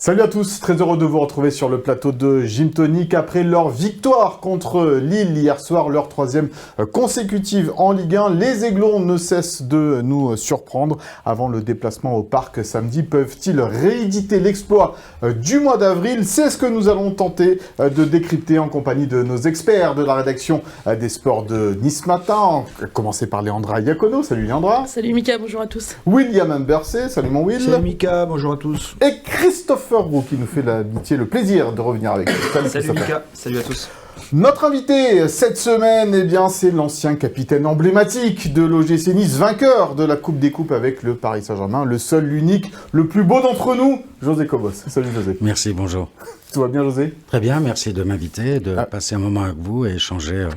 Salut à tous, très heureux de vous retrouver sur le plateau de Gym Tonic après leur victoire contre Lille hier soir, leur troisième consécutive en Ligue 1. Les Aiglons ne cessent de nous surprendre. Avant le déplacement au parc samedi, peuvent-ils rééditer l'exploit du mois d'avril? C'est ce que nous allons tenter de décrypter en compagnie de nos experts de la rédaction des sports de Nice Matin. À commencer par Leandra Iacono. Salut Leandra. Salut Mika, bonjour à tous. William Amberset. Salut mon Will. Salut Mika, bonjour à tous. Et Christopher Roux qui nous fait l'amitié, le plaisir de revenir avec nous. Salut Mika, salut à tous. Notre invité cette semaine, eh bien, c'est l'ancien capitaine emblématique de l'OGC Nice, vainqueur de la Coupe des Coupes avec le Paris Saint-Germain, le seul, l'unique, le plus beau d'entre nous, José Cobos. Salut José. Merci, bonjour. Tout va bien José? Très bien, merci de m'inviter, de passer un moment avec vous et échanger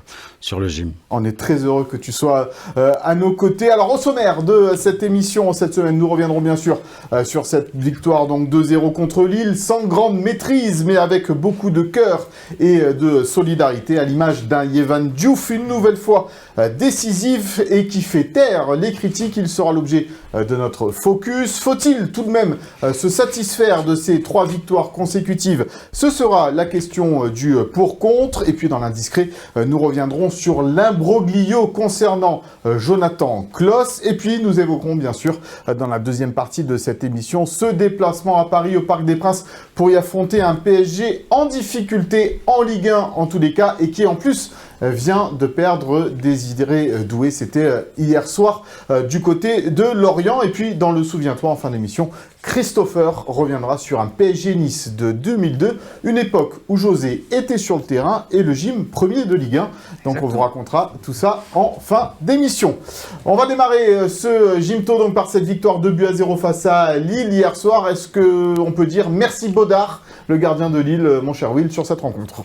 sur le gym. On est très heureux que tu sois à nos côtés. Alors au sommaire de cette émission, cette semaine, nous reviendrons bien sûr sur cette victoire donc 2-0 contre Lille, sans grande maîtrise, mais avec beaucoup de cœur et de solidarité, à l'image d'un Yehvan Diouf, une nouvelle fois décisif et qui fait taire les critiques. Il sera l'objet de notre focus. Faut-il tout de même se satisfaire de ces 3 victoires consécutives? Ce sera la question du pour-contre. Et puis dans l'indiscret, nous reviendrons sur l'imbroglio concernant Jonathan Klaus. Et puis nous évoquerons bien sûr dans la deuxième partie de cette émission ce déplacement à Paris au Parc des Princes pour y affronter un PSG en difficulté en Ligue 1 en tous les cas et qui en plus vient de perdre Désiré Doué. C'était hier soir du côté de Lorient. Et puis, dans le Souviens-toi, en fin d'émission, Christopher reviendra sur un PSG Nice de 2002, une époque où José était sur le terrain et le gym premier de Ligue 1. Donc, exactement. On vous racontera tout ça en fin d'émission. On va démarrer ce Gymto donc par cette victoire 2-0 face à Lille hier soir. Est-ce qu'on peut dire merci Baudard, le gardien de Lille, mon cher Will, sur cette rencontre?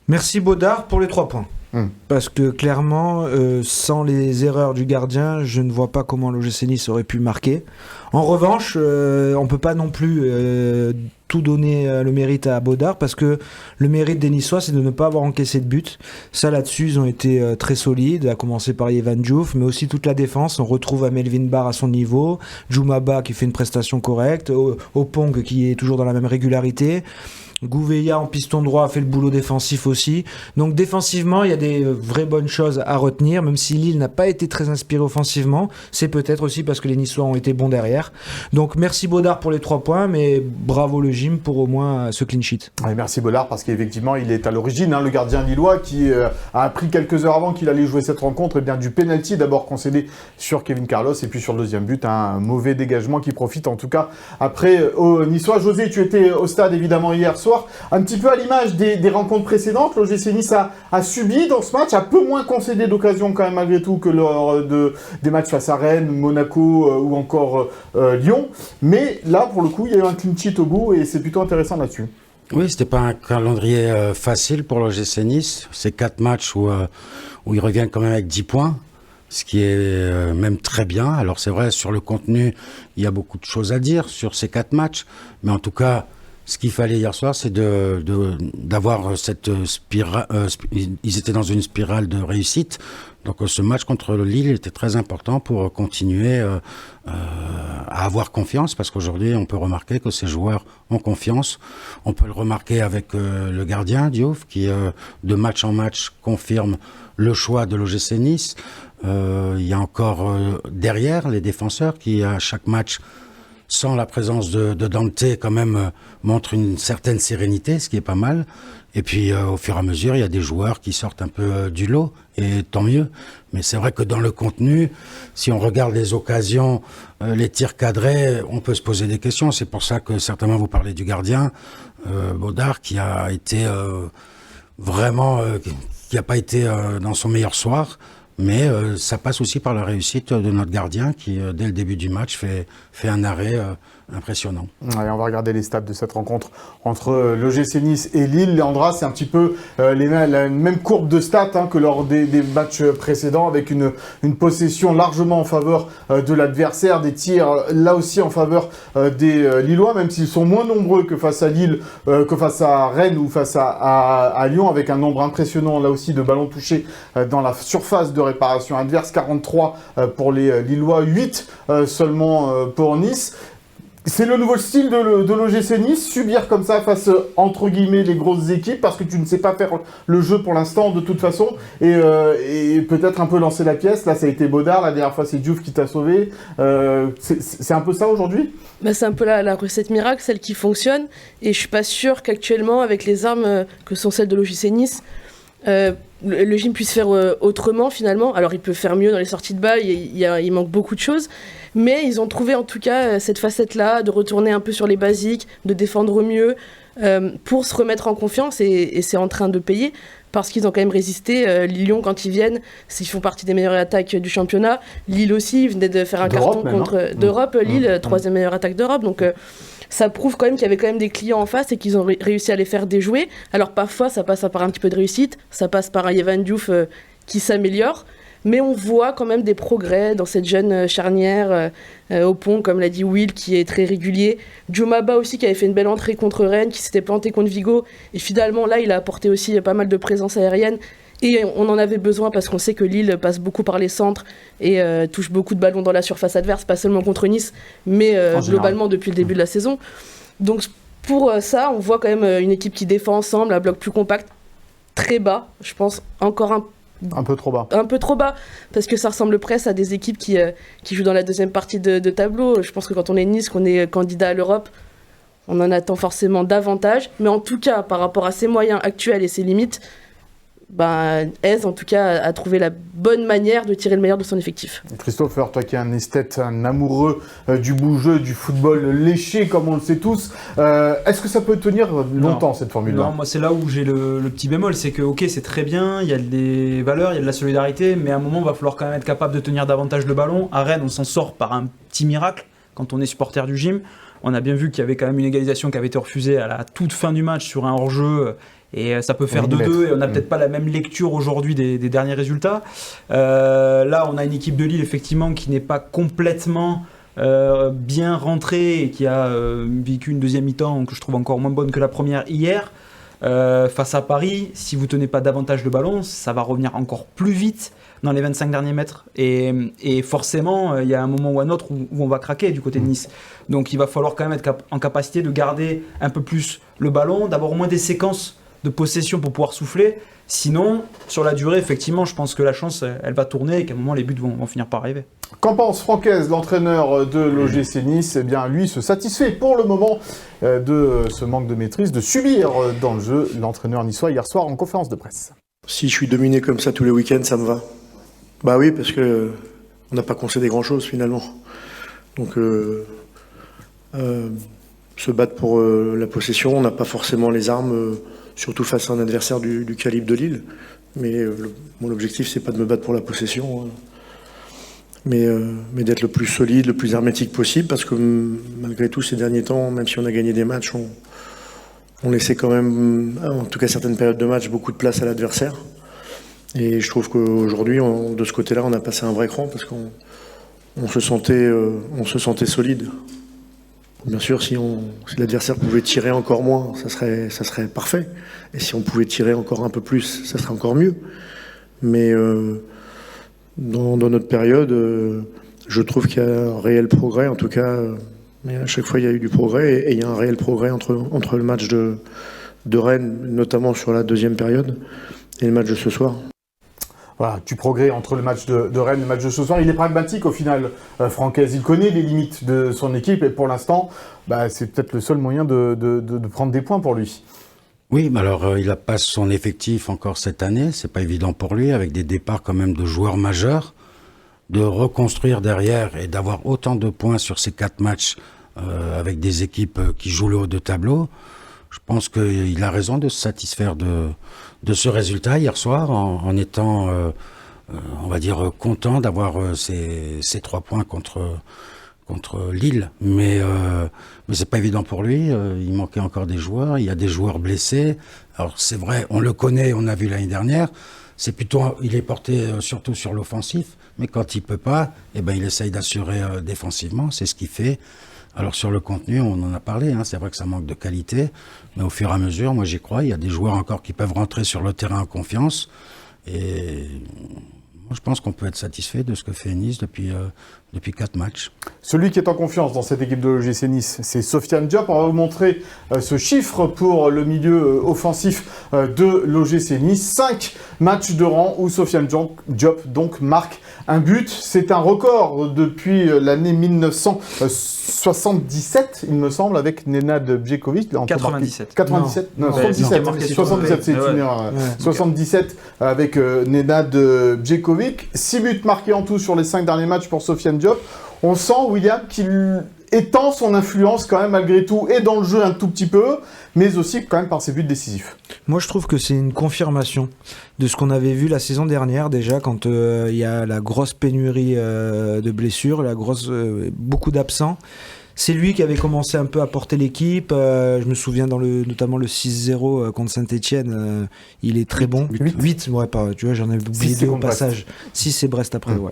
Merci Baudard pour les 3 points. Parce que clairement, sans les erreurs du gardien, je ne vois pas comment l'OGC Nice aurait pu marquer. En revanche, on ne peut pas non plus tout donner le mérite à Baudard, parce que le mérite des Niçois, c'est de ne pas avoir encaissé de but. Ça, là-dessus, ils ont été très solides, à commencer par Yehvan Diouf, mais aussi toute la défense. On retrouve Melvin Barr à son niveau, Djoumaba qui fait une prestation correcte, Opong qui est toujours dans la même régularité. Gouveia en piston droit a fait le boulot défensif aussi. Donc défensivement, il y a des vraies bonnes choses à retenir, même si Lille n'a pas été très inspiré offensivement. C'est peut-être aussi parce que les Niçois ont été bons derrière. Donc merci Baudard pour les 3 points, mais bravo le gym pour au moins ce clean sheet. Ouais, merci Baudard parce qu'effectivement, il est à l'origine, le gardien lillois qui a appris quelques heures avant qu'il allait jouer cette rencontre bien du penalty d'abord concédé sur Kevin Carlos et puis sur le deuxième but, un mauvais dégagement qui profite en tout cas après aux Niçois. José, tu étais au stade évidemment hier soir. Un petit peu à l'image des rencontres précédentes, l'OGC Nice a subi dans ce match, a peu moins concédé d'occasions quand même malgré tout que lors des matchs face à Rennes, Monaco ou encore Lyon. Mais là, pour le coup, il y a eu un clean sheet au bout et c'est plutôt intéressant là-dessus. Oui, c'était pas un calendrier facile pour l'OGC Nice. C'est 4 matchs où ils reviennent quand même avec 10 points. Ce qui est même très bien. Alors c'est vrai, sur le contenu, il y a beaucoup de choses à dire sur ces 4 matchs. Mais en tout cas, ce qu'il fallait hier soir, c'est d'avoir cette spirale. Ils étaient dans une spirale de réussite. Donc ce match contre Lille était très important pour continuer à avoir confiance, parce qu'aujourd'hui on peut remarquer que ces joueurs ont confiance. On peut le remarquer avec le gardien Diouf qui de match en match confirme le choix de l'OGC Nice. Il y a encore derrière les défenseurs qui à chaque match, sans la présence de Dante, quand même, montre une certaine sérénité, ce qui est pas mal. Et puis, au fur et à mesure, il y a des joueurs qui sortent un peu du lot, et tant mieux. Mais c'est vrai que dans le contenu, si on regarde les occasions, les tirs cadrés, on peut se poser des questions. C'est pour ça que certainement vous parlez du gardien, Baudard, qui a été vraiment, qui n'a pas été dans son meilleur soir. Mais ça passe aussi par la réussite de notre gardien qui, dès le début du match, fait un arrêt impressionnant. Allez, on va regarder les stats de cette rencontre entre l'OGC Nice et Lille. Leandra, c'est un petit peu la même courbe de stats que lors des matchs précédents, avec une possession largement en faveur de l'adversaire, des tirs là aussi en faveur des Lillois, même s'ils sont moins nombreux que face à Lille, que face à Rennes ou face à Lyon, avec un nombre impressionnant là aussi de ballons touchés dans la surface de réparation adverse, 43 pour les Lillois, 8 seulement pour Nice. C'est le nouveau style de l'OGC Nice, subir comme ça face, entre guillemets, les grosses équipes, parce que tu ne sais pas faire le jeu pour l'instant, de toute façon, et peut-être un peu lancer la pièce. Là, ça a été Baudard, la dernière fois, c'est Diouf qui t'a sauvé. C'est un peu ça aujourd'hui ? C'est un peu la recette miracle, celle qui fonctionne, et je suis pas sûre qu'actuellement, avec les armes que sont celles de l'OGC Nice, le gym puisse faire autrement finalement. Alors il peut faire mieux dans les sorties de balle, il manque beaucoup de choses, mais ils ont trouvé en tout cas cette facette-là, de retourner un peu sur les basiques, de défendre mieux, pour se remettre en confiance, et c'est en train de payer, parce qu'ils ont quand même résisté. Lyon, quand ils viennent, ils font partie des meilleures attaques du championnat. Lille aussi, ils venaient de faire un carton contre d'Europe. Lille, troisième meilleure attaque d'Europe, donc ça prouve quand même qu'il y avait quand même des clients en face et qu'ils ont réussi à les faire déjouer. Alors parfois, ça passe par un petit peu de réussite, ça passe par un Yvan Diouf qui s'améliore, mais on voit quand même des progrès dans cette jeune charnière au pont, comme l'a dit Will, qui est très régulier. Djomaba aussi, qui avait fait une belle entrée contre Rennes, qui s'était planté contre Vigo, et finalement là, il a apporté aussi pas mal de présence aérienne. Et on en avait besoin parce qu'on sait que Lille passe beaucoup par les centres et touche beaucoup de ballons dans la surface adverse, pas seulement contre Nice, mais globalement depuis le début de la saison. Donc pour ça, on voit quand même une équipe qui défend ensemble, un bloc plus compact, très bas, je pense encore un peu trop bas. Un peu trop bas, parce que ça ressemble presque à des équipes qui jouent dans la deuxième partie de tableau. Je pense que quand on est Nice, qu'on est candidat à l'Europe, on en attend forcément davantage. Mais en tout cas, par rapport à ses moyens actuels et ses limites, Hez, en tout cas, a trouvé la bonne manière de tirer le meilleur de son effectif. Christopher, toi qui es un esthète, un amoureux du beau jeu, du football léché, comme on le sait tous, est-ce que ça peut tenir longtemps, cette formule-là ? Non, moi c'est là où j'ai le petit bémol, c'est que ok, c'est très bien, il y a des valeurs, il y a de la solidarité, mais à un moment, il va falloir quand même être capable de tenir davantage le ballon. À Rennes, on s'en sort par un petit miracle, quand on est supporter du gym. On a bien vu qu'il y avait quand même une égalisation qui avait été refusée à la toute fin du match sur un hors-jeu. Et ça peut faire 2-2 et on n'a peut-être pas la même lecture aujourd'hui des derniers résultats. Là, on a une équipe de Lille effectivement qui n'est pas complètement bien rentrée et qui a vécu une deuxième mi-temps que je trouve encore moins bonne que la première hier. Face à Paris, si vous ne tenez pas davantage le ballon, ça va revenir encore plus vite dans les 25 derniers mètres. Et forcément, il y a un moment ou un autre où on va craquer du côté de Nice. Donc il va falloir quand même être en capacité de garder un peu plus le ballon, d'avoir au moins des séquences de possession pour pouvoir souffler. Sinon, sur la durée, effectivement, je pense que la chance, elle va tourner et qu'à un moment, les buts vont finir par arriver. Qu'en pense Francaise, l'entraîneur de l'OGC Nice ? Eh bien, lui se satisfait pour le moment de ce manque de maîtrise, de subir dans le jeu l'entraîneur niçois hier soir en conférence de presse. Si je suis dominé comme ça tous les week-ends, ça me va. Bah oui, parce que on n'a pas concédé grand-chose finalement. Donc, se battre pour la possession, on n'a pas forcément les armes, surtout face à un adversaire du calibre de Lille. Mais mon objectif, c'est pas de me battre pour la possession, mais d'être le plus solide, le plus hermétique possible, parce que malgré tout, ces derniers temps, même si on a gagné des matchs, on laissait quand même, en tout cas certaines périodes de match, beaucoup de place à l'adversaire. Et je trouve qu'aujourd'hui, de ce côté-là, on a passé un vrai cran, parce qu'on se sentait solide. Bien sûr, si l'adversaire pouvait tirer encore moins, ça serait parfait. Et si on pouvait tirer encore un peu plus, ça serait encore mieux. Mais dans notre période, je trouve qu'il y a un réel progrès. En tout cas, à chaque fois, il y a eu du progrès. Et il y a un réel progrès entre le match de Rennes, notamment sur la deuxième période, et le match de ce soir. Voilà, du progrès entre le match de Rennes et le match de ce soir. Il est pragmatique au final, Francaise. Il connaît les limites de son équipe et pour l'instant, c'est peut-être le seul moyen de prendre des points pour lui. Oui, mais alors il n'a pas son effectif encore cette année. C'est pas évident pour lui, avec des départs quand même de joueurs majeurs, de reconstruire derrière et d'avoir autant de points sur ces 4 matchs avec des équipes qui jouent le haut de tableau. Je pense qu'il a raison de se satisfaire de ce résultat hier soir en étant, on va dire, content d'avoir ces 3 points contre Lille. Mais c'est pas évident pour lui. Il manquait encore des joueurs. Il y a des joueurs blessés. Alors c'est vrai, on le connaît, on a vu l'année dernière. C'est plutôt, il est porté surtout sur l'offensif. Mais quand il peut pas, il essaye d'assurer défensivement. C'est ce qu'il fait. Alors sur le contenu, on en a parlé, c'est vrai que ça manque de qualité, mais au fur et à mesure, moi j'y crois, il y a des joueurs encore qui peuvent rentrer sur le terrain en confiance, et Je pense qu'on peut être satisfait de ce que fait Nice depuis 4 matchs. Celui qui est en confiance dans cette équipe de l'OGC Nice, c'est Sofiane Diop. On va vous montrer ce chiffre pour le milieu offensif de l'OGC Nice. 5 matchs de rang où Sofiane Diop donc marque un but. C'est un record depuis l'année 1977, il me semble, avec Nenad Bjekovic. 97. 97 Non, 77. 77, c'est une erreur. 77 avec Nenad Bjekovic. 6 buts marqués en tout sur les 5 derniers matchs pour Sofiane Diop. On sent, William, qu'il étend son influence quand même malgré tout, et dans le jeu un tout petit peu, mais aussi quand même par ses buts décisifs. Moi, je trouve que c'est une confirmation de ce qu'on avait vu la saison dernière déjà, quand il y a la grosse pénurie de blessures, beaucoup d'absents. C'est lui qui avait commencé un peu à porter l'équipe. Je me souviens notamment le 6-0 contre Saint-Etienne. Il est très bon. 8, ouais, pas. Tu vois, j'en ai oublié 2 au passage. 6 c'est Brest après, ouais.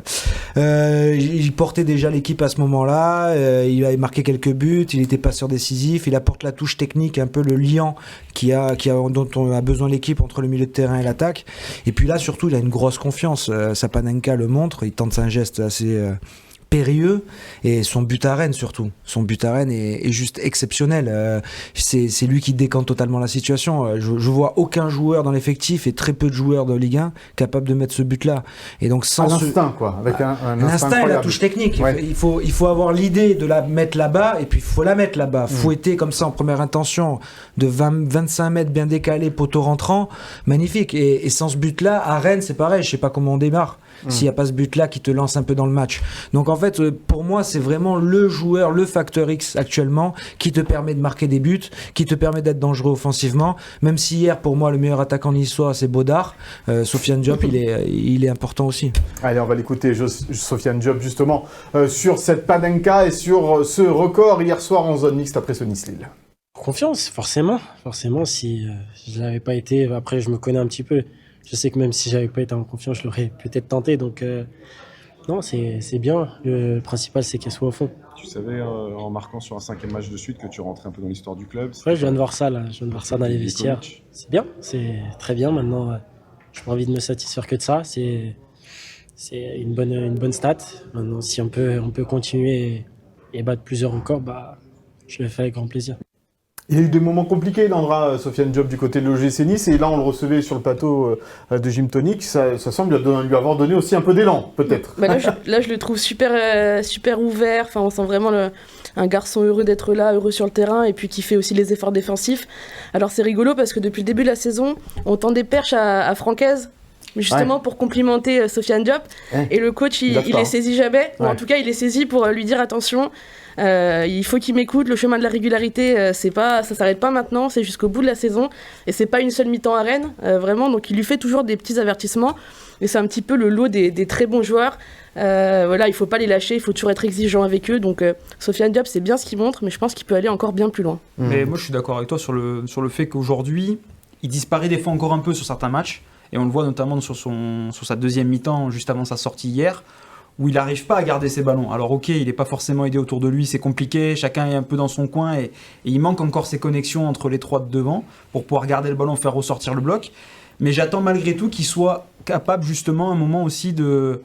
Il portait déjà l'équipe à ce moment-là. Il avait marqué quelques buts. Il était passeur décisif. Il apporte la touche technique, un peu le liant dont on a besoin l'équipe entre le milieu de terrain et l'attaque. Et puis là, surtout, il a une grosse confiance. Sapanenka le montre. Il tente un geste assez périlleux, et son but à Rennes surtout. Son but à Rennes est juste exceptionnel. C'est lui qui décante totalement la situation. Je vois aucun joueur dans l'effectif et très peu de joueurs de Ligue 1 capables de mettre ce but-là. Et donc sans instinct, quoi, avec un instinct et la touche technique. Ouais. Il faut avoir l'idée de la mettre là-bas, et puis il faut la mettre là-bas. Fouetter comme ça en première intention de 25 mètres bien décalé, poteau rentrant, magnifique. Et sans ce but-là, à Rennes, c'est pareil. Je sais pas comment on démarre s'il n'y a pas ce but-là qui te lance un peu dans le match. Donc en fait, pour moi, c'est vraiment le joueur, le facteur X actuellement, qui te permet de marquer des buts, qui te permet d'être dangereux offensivement. Même si hier, pour moi, le meilleur attaquant niçois, c'est Bodard. Sofiane Diop, il est important aussi. Allez, on va l'écouter, Sofiane Diop, justement, sur cette Panenka et sur ce record hier soir en zone mixte après ce Nice-Lille. Confiance, forcément. Forcément, si je n'avais pas été... Après, je me connais un petit peu. Je sais que même si j'avais pas été en confiance, je l'aurais peut-être tenté. Donc, non, c'est bien. Le principal, c'est qu'elle soit au fond. Tu savais, en marquant sur un 5e match de suite, que tu rentrais un peu dans l'histoire du club. Ouais, je viens de voir ça, là. Je viens de voir ça dans les vestiaires. C'est bien, c'est très bien. Maintenant, je n'ai pas envie de me satisfaire que de ça. C'est une bonne stat. Maintenant, si on peut continuer et battre plusieurs records, je le fais avec grand plaisir. Il y a eu des moments compliqués, Landra, Sofiane Diop, du côté de l'OGC Nice, et là on le recevait sur le plateau de Gym Tonic. Ça semble lui avoir donné aussi un peu d'élan, peut-être. Là, je le trouve super ouvert. Enfin, on sent vraiment un garçon heureux d'être là, heureux sur le terrain, et puis qui fait aussi les efforts défensifs. Alors c'est rigolo parce que depuis le début de la saison, on tend des perches à Francaise, justement pour complimenter Sofiane Diop. Et le coach, il les saisit jamais. Ou en tout cas, il les saisit pour lui dire attention. Il faut qu'il m'écoute, le chemin de la régularité, ça s'arrête pas maintenant, c'est jusqu'au bout de la saison, et c'est pas une seule mi-temps à Rennes, vraiment, donc il lui fait toujours des petits avertissements, et c'est un petit peu le lot des très bons joueurs. Il faut pas les lâcher, il faut toujours être exigeant avec eux, donc Sofiane Diop, c'est bien ce qu'il montre, mais je pense qu'il peut aller encore bien plus loin. Mais moi je suis d'accord avec toi sur le fait qu'aujourd'hui, il disparaît des fois encore un peu sur certains matchs, et on le voit notamment sur sa deuxième mi-temps, juste avant sa sortie hier, où il n'arrive pas à garder ses ballons. Alors ok, il n'est pas forcément aidé autour de lui, c'est compliqué, chacun est un peu dans son coin, et il manque encore ces connexions entre les trois de devant pour pouvoir garder le ballon, faire ressortir le bloc. Mais j'attends malgré tout qu'il soit capable justement à un moment aussi de...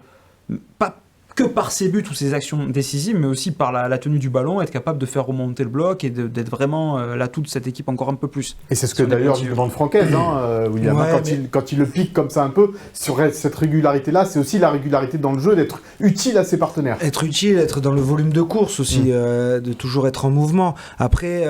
pas que par ses buts ou ses actions décisives, mais aussi par la tenue du ballon, être capable de faire remonter le bloc et d'être vraiment l'atout de cette équipe encore un peu plus. Et c'est ce que d'ailleurs il demande Francaise, William, quand il le pique comme ça un peu, sur cette régularité-là, c'est aussi la régularité dans le jeu, d'être utile à ses partenaires. Être utile, être dans le volume de course aussi, de toujours être en mouvement. Après,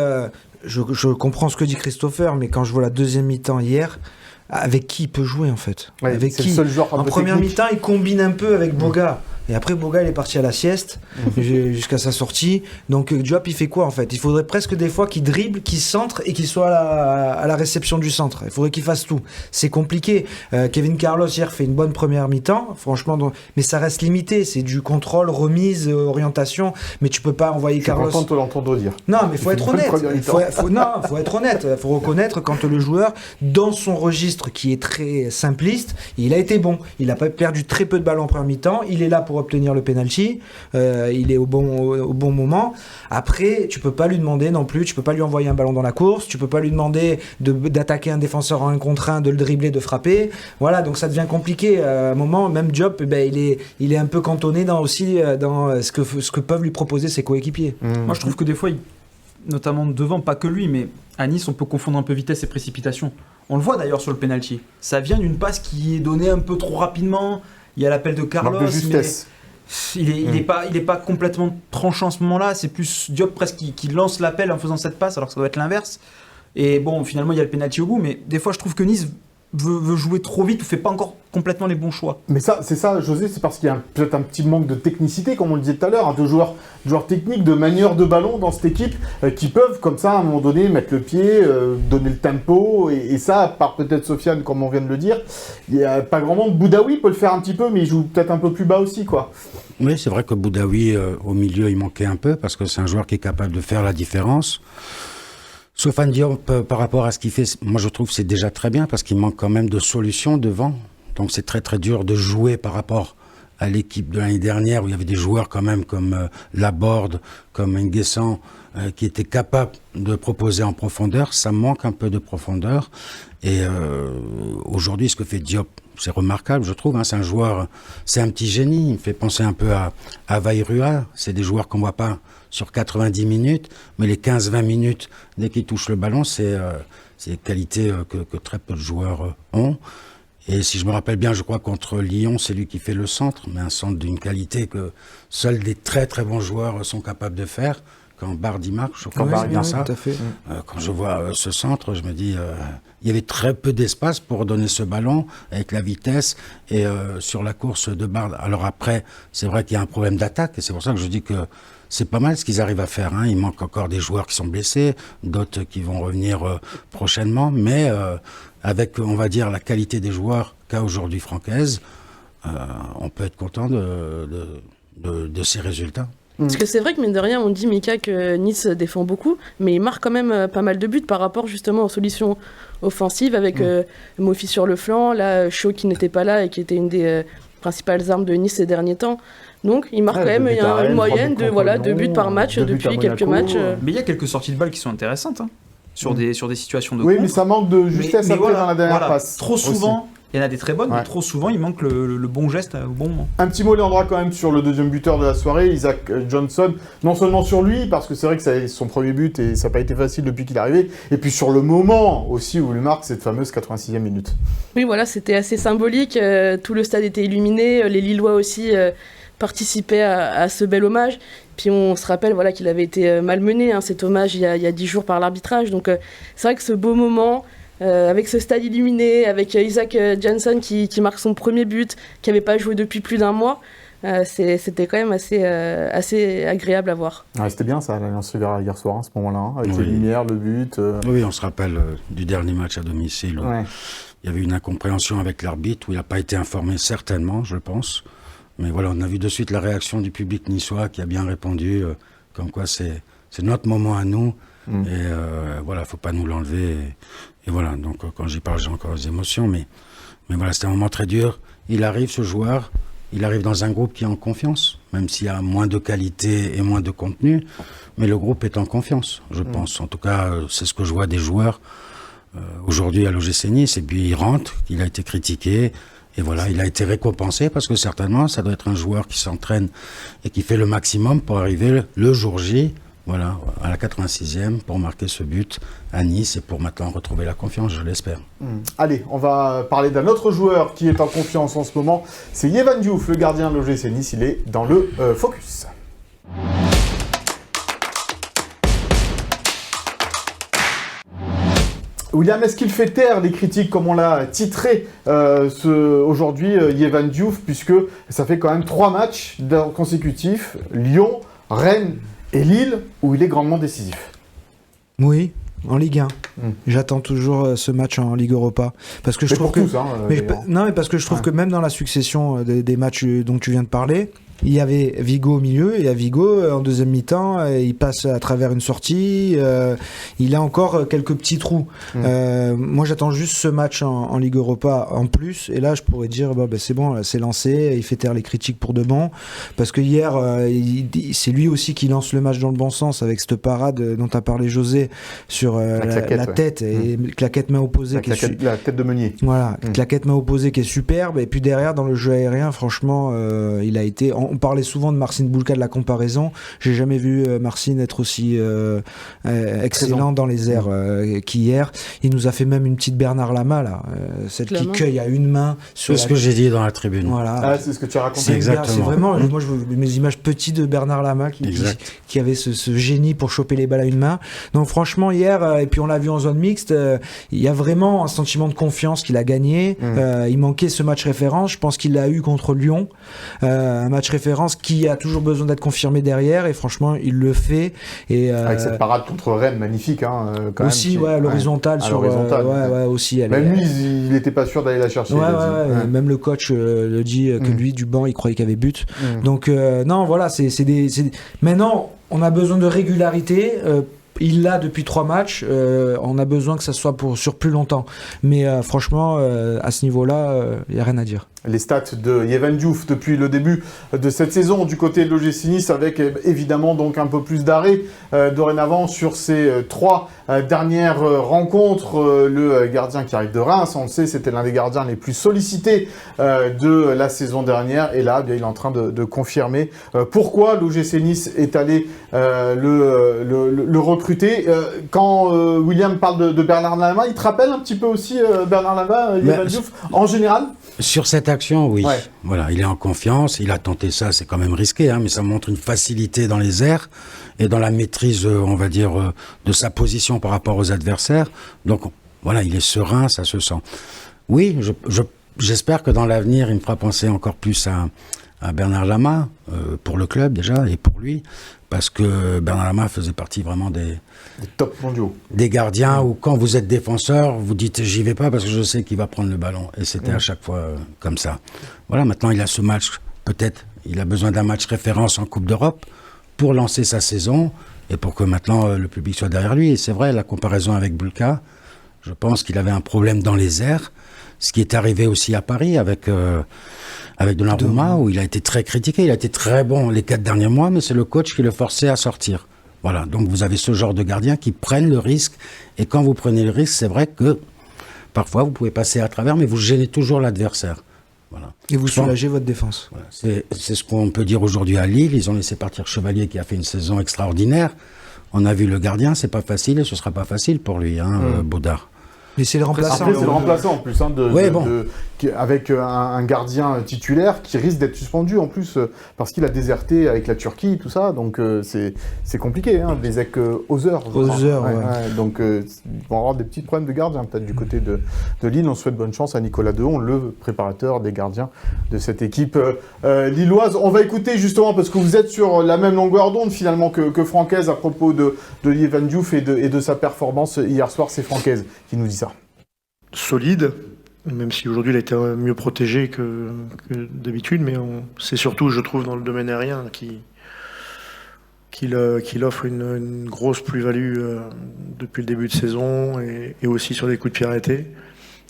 je comprends ce que dit Christopher, mais quand je vois la deuxième mi-temps hier, avec qui il peut jouer en fait, avec qui? Le seul joueur en première mi-temps, il combine un peu avec Boga. Et après, Boga, il est parti à la sieste jusqu'à sa sortie. Donc, Diop, il fait quoi en fait? Il faudrait presque des fois qu'il dribble, qu'il centre et qu'il soit à la réception du centre. Il faudrait qu'il fasse tout. C'est compliqué. Kevin Carlos, hier, fait une bonne première mi-temps, franchement, mais ça reste limité. C'est du contrôle, remise, orientation. Mais tu peux pas envoyer Carlos. Je suis content de te l'entendre dire. Non, mais il faut être honnête. Faut être honnête. Il faut reconnaître quand le joueur, dans son registre qui est très simpliste, il a été bon. Il a pas perdu très peu de ballons en première mi-temps. Il est là pour pour obtenir le penalty. Il est au bon moment. Après, tu peux pas lui demander non plus, tu peux pas lui envoyer un ballon dans la course, tu peux pas lui demander d'attaquer un défenseur en 1 contre 1, de le dribbler, de frapper. Voilà, donc ça devient compliqué. À un moment, même Diop, il est un peu cantonné dans ce que peuvent lui proposer ses coéquipiers. Moi, je trouve que des fois, notamment devant, pas que lui, mais à Nice, on peut confondre un peu vitesse et précipitation. On le voit d'ailleurs sur le penalty. Ça vient d'une passe qui est donnée un peu trop rapidement. Il y a l'appel de Carlos, Manque de justesse. mais il est pas complètement tranchant à ce moment-là. C'est plus Diop presque qui lance l'appel en faisant cette passe, alors que ça doit être l'inverse. Et bon, finalement, il y a le penalty au bout, mais des fois, je trouve que Nice veut jouer trop vite ou fait pas encore complètement les bons choix. Mais c'est ça, José, c'est parce qu'il y a peut-être un petit manque de technicité, comme on le disait tout à l'heure, de joueurs techniques, de manieurs de ballon dans cette équipe qui peuvent, comme ça, à un moment donné, mettre le pied, donner le tempo, et ça, à part peut-être Sofiane, comme on vient de le dire, il n'y a pas grand monde. Boudaoui peut le faire un petit peu, mais il joue peut-être un peu plus bas aussi, quoi. Oui, c'est vrai que Boudaoui, au milieu, il manquait un peu, parce que c'est un joueur qui est capable de faire la différence. Sofiane Diop, par rapport à ce qu'il fait, moi je trouve que c'est déjà très bien parce qu'il manque quand même de solutions devant. Donc c'est très très dur de jouer par rapport à l'équipe de l'année dernière où il y avait des joueurs quand même comme Laborde, comme Nguessan qui étaient capables de proposer en profondeur. Ça manque un peu de profondeur. Et aujourd'hui, ce que fait Diop, c'est remarquable, je trouve. C'est un joueur, c'est un petit génie. Il me fait penser un peu à Vairua. C'est des joueurs qu'on voit pas sur 90 minutes, mais les 15-20 minutes, dès qu'ils touchent le ballon, c'est des qualités que très peu de joueurs ont. Et si je me rappelle bien, je crois contre Lyon, c'est lui qui fait le centre, mais un centre d'une qualité que seuls des très très bons joueurs sont capables de faire. Quand Bardi marque, je crois que c'est bien ça. Tout à fait. Quand je vois ce centre, je me dis, il y avait très peu d'espace pour donner ce ballon avec la vitesse et sur la course de Bard. Alors après, c'est vrai qu'il y a un problème d'attaque et c'est pour ça que je dis que c'est pas mal ce qu'ils arrivent à faire. Il manque encore des joueurs qui sont blessés, d'autres qui vont revenir prochainement, mais avec, on va dire, la qualité des joueurs qu'a aujourd'hui Francaise, on peut être content de ces résultats. Parce que c'est vrai que, mine de rien, on dit, Mika, que Nice défend beaucoup, mais il marque quand même pas mal de buts par rapport justement aux solutions offensives avec Mofi sur le flanc, là, Shaw qui n'était pas là et qui était une des principales armes de Nice ces derniers temps. Donc il marque quand même une moyenne de 2 buts par match depuis quelques matchs. Mais il y a quelques sorties de balles qui sont intéressantes sur des situations de Oui, contre. mais ça manque de justesse après dans la dernière passe. Trop souvent, aussi. Il y en a des très bonnes, mais trop souvent, il manque le bon geste au bon moment. Un petit mot, Léandra, quand même, sur le deuxième buteur de la soirée, Isaac Johnson. Non seulement sur lui, parce que c'est vrai que c'est son premier but et ça n'a pas été facile depuis qu'il est arrivé, et puis sur le moment aussi où il marque cette fameuse 86e minute. Oui, voilà, c'était assez symbolique. Tout le stade était illuminé, les Lillois aussi participaient à ce bel hommage. Puis on se rappelle qu'il avait été malmené, cet hommage, il y a 10 jours par l'arbitrage. Donc c'est vrai que ce beau moment... avec ce stade illuminé, avec Isaac Johnson qui marque son premier but, qui n'avait pas joué depuis plus d'un mois, c'était quand même assez agréable à voir. Ouais, c'était bien ça, l'Alliance Riviera hier soir, à ce moment-là, avec les lumières, le but. Oui, on se rappelle du dernier match à domicile. Ouais. Il y avait une incompréhension avec l'arbitre, où il n'a pas été informé certainement, je pense. Mais voilà, on a vu de suite la réaction du public niçois qui a bien répondu, comme quoi c'est notre moment à nous. Et voilà, faut pas nous l'enlever. Et voilà, donc quand j'y parle, j'ai encore des émotions, mais voilà, c'était un moment très dur. Il arrive, ce joueur, il arrive dans un groupe qui est en confiance, même s'il y a moins de qualité et moins de contenu, mais le groupe est en confiance, je pense. En tout cas, c'est ce que je vois des joueurs aujourd'hui à l'OGC Nice, et puis il rentre, il a été critiqué, et voilà, il a été récompensé, parce que certainement, ça doit être un joueur qui s'entraîne et qui fait le maximum pour arriver le jour J, voilà, à la 86e, pour marquer ce but à Nice et pour maintenant retrouver la confiance, je l'espère. Allez, on va parler d'un autre joueur qui est en confiance en ce moment. C'est Yehvan Diouf, le gardien de l'OGC Nice. Il est dans le focus. William, est-ce qu'il fait taire les critiques, comme on l'a titré aujourd'hui, Yehvan Diouf, puisque ça fait quand même 3 matchs consécutifs, Lyon, Rennes et Lille, où il est grandement décisif. Oui, en Ligue 1. J'attends toujours ce match en Ligue Europa. Parce que je trouve que... tous, mais parce que je trouve que même dans la succession des matchs dont tu viens de parler, il y avait Vigo au milieu, et à Vigo, en deuxième mi-temps, il passe à travers une sortie, il a encore quelques petits trous. Moi, j'attends juste ce match en Ligue Europa en plus, et là, je pourrais dire, c'est bon, là, c'est lancé, il fait taire les critiques pour de bon, parce que hier, c'est lui aussi qui lance le match dans le bon sens, avec cette parade dont a parlé José, sur la tête, et claquette main opposée. La tête de Meunier. Voilà, claquette main opposée qui est superbe, et puis derrière, dans le jeu aérien, franchement, il a été... On parlait souvent de Marcin Bulka, de la comparaison. J'ai jamais vu Marcin être aussi excellent dans les airs qu'hier. Il nous a fait même une petite Bernard Lama, là, celle qui cueille à une main. C'est ce que j'ai dit dans la tribune. Voilà. C'est ce que tu as raconté. C'est vraiment, moi je veux mes images petites de Bernard Lama qui avait ce génie pour choper les balles à une main. Donc franchement, hier, et puis on l'a vu en zone mixte, il y a vraiment un sentiment de confiance qu'il a gagné. Il manquait ce match référence. Je pense qu'il l'a eu contre Lyon. Un match référence qui a toujours besoin d'être confirmé derrière, et franchement il le fait, et avec cette parade contre Rennes magnifique quand aussi même, l'horizontale sur aussi même lui il n'était pas sûr d'aller la chercher, même le coach le dit que lui du banc il croyait qu'il y avait but. Donc non, voilà, c'est maintenant on a besoin de régularité. Il l'a depuis 3 matchs, on a besoin que ça soit sur plus longtemps, mais franchement à ce niveau-là il n'y a rien à dire. Les stats de Yehvan Diouf depuis le début de cette saison du côté de l'OGC Nice, avec évidemment donc un peu plus d'arrêt dorénavant sur ces 3 dernières rencontres. Le gardien qui arrive de Reims, on le sait, c'était l'un des gardiens les plus sollicités de la saison dernière, et là bien, il est en train de confirmer pourquoi l'OGC Nice est allé le recruter. Quand William parle de Bernard Lama, il te rappelle un petit peu aussi Bernard Lama, Yehvan Diouf en général? Sur cette action, oui. Ouais. Voilà, il est en confiance, il a tenté ça, c'est quand même risqué, mais ça montre une facilité dans les airs et dans la maîtrise, on va dire, de sa position par rapport aux adversaires. Donc voilà, il est serein, ça se sent. Oui, j'espère que dans l'avenir, il me fera penser encore plus à Bernard Lama, pour le club déjà, et pour lui, parce que Bernard Lama faisait partie vraiment des top mondiaux. Des gardiens où quand vous êtes défenseur, vous dites j'y vais pas parce que je sais qu'il va prendre le ballon. Et c'était à chaque fois comme ça. Voilà, maintenant il a ce match, peut-être, il a besoin d'un match référence en Coupe d'Europe pour lancer sa saison et pour que maintenant le public soit derrière lui. Et c'est vrai, la comparaison avec Bulka, je pense qu'il avait un problème dans les airs, ce qui est arrivé aussi à Paris avec Donnarumma, où il a été très critiqué, il a été très bon les 4 derniers mois, mais c'est le coach qui le forçait à sortir. Voilà, donc vous avez ce genre de gardiens qui prennent le risque, et quand vous prenez le risque, c'est vrai que parfois vous pouvez passer à travers, mais vous gênez toujours l'adversaire. Voilà. Et vous soulagez votre défense. Voilà. C'est ce qu'on peut dire aujourd'hui à Lille, ils ont laissé partir Chevalier qui a fait une saison extraordinaire. On a vu le gardien, c'est pas facile, et ce sera pas facile pour lui, Baudard. Mais c'est le remplaçant. Après, c'est le remplaçant en plus, avec un gardien titulaire qui risque d'être suspendu en plus parce qu'il a déserté avec la Turquie, tout ça. Donc c'est compliqué, Bezek Ozer. Donc ils vont avoir des petits problèmes de gardien peut-être du côté de Lille. On souhaite bonne chance à Nicolas Dehon, le préparateur des gardiens de cette équipe lilloise. On va écouter justement, parce que vous êtes sur la même longueur d'onde finalement que Francaise à propos de Yehvan Diouf et de sa performance hier soir. C'est Francaise qui nous dit ça. Solide, même si aujourd'hui il a été mieux protégé que d'habitude, mais c'est surtout, je trouve, dans le domaine aérien qu'il offre une grosse plus-value depuis le début de saison, et aussi sur les coups de pied arrêtés.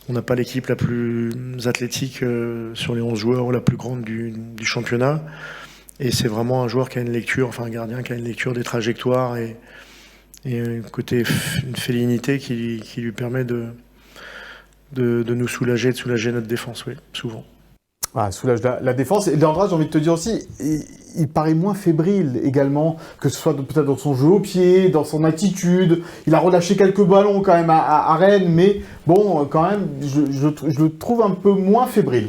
On n'a pas l'équipe la plus athlétique sur les 11 joueurs, ou la plus grande du championnat, et c'est vraiment un joueur qui a une lecture, un gardien qui a une lecture des trajectoires, et une félinité qui lui permet de nous soulager, de soulager notre défense, oui, souvent. Soulage la défense. Et Leandra, j'ai envie de te dire aussi, il paraît moins fébrile également, que ce soit peut-être dans son jeu au pied, dans son attitude. Il a relâché quelques ballons quand même à Rennes, mais bon, quand même, je le trouve un peu moins fébrile.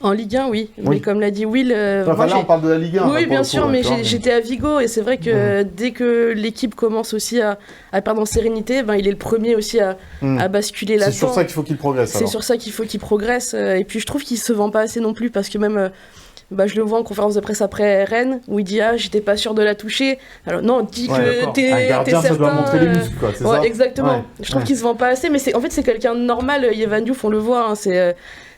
En Ligue 1, oui. Mais comme l'a dit Will... là, on parle de la Ligue 1. Oui, bien sûr, mais j'étais à Vigo, et c'est vrai que dès que l'équipe commence aussi à perdre en sérénité, il est le premier aussi à basculer là-dedans. C'est sur ça qu'il faut qu'il progresse. C'est sur ça qu'il faut qu'il progresse. Et puis je trouve qu'il se vend pas assez non plus, parce que même... je le vois en conférence de presse après Rennes, où il dit « j'étais pas sûr de la toucher ». Alors non, dis que t'es certain... Un gardien, ça doit montrer les muscles, quoi, c'est ça ? Exactement. Ouais. Je trouve qu'il se vend pas assez, mais en fait, c'est quelqu'un de normal, Yehvan Diouf, on le voit,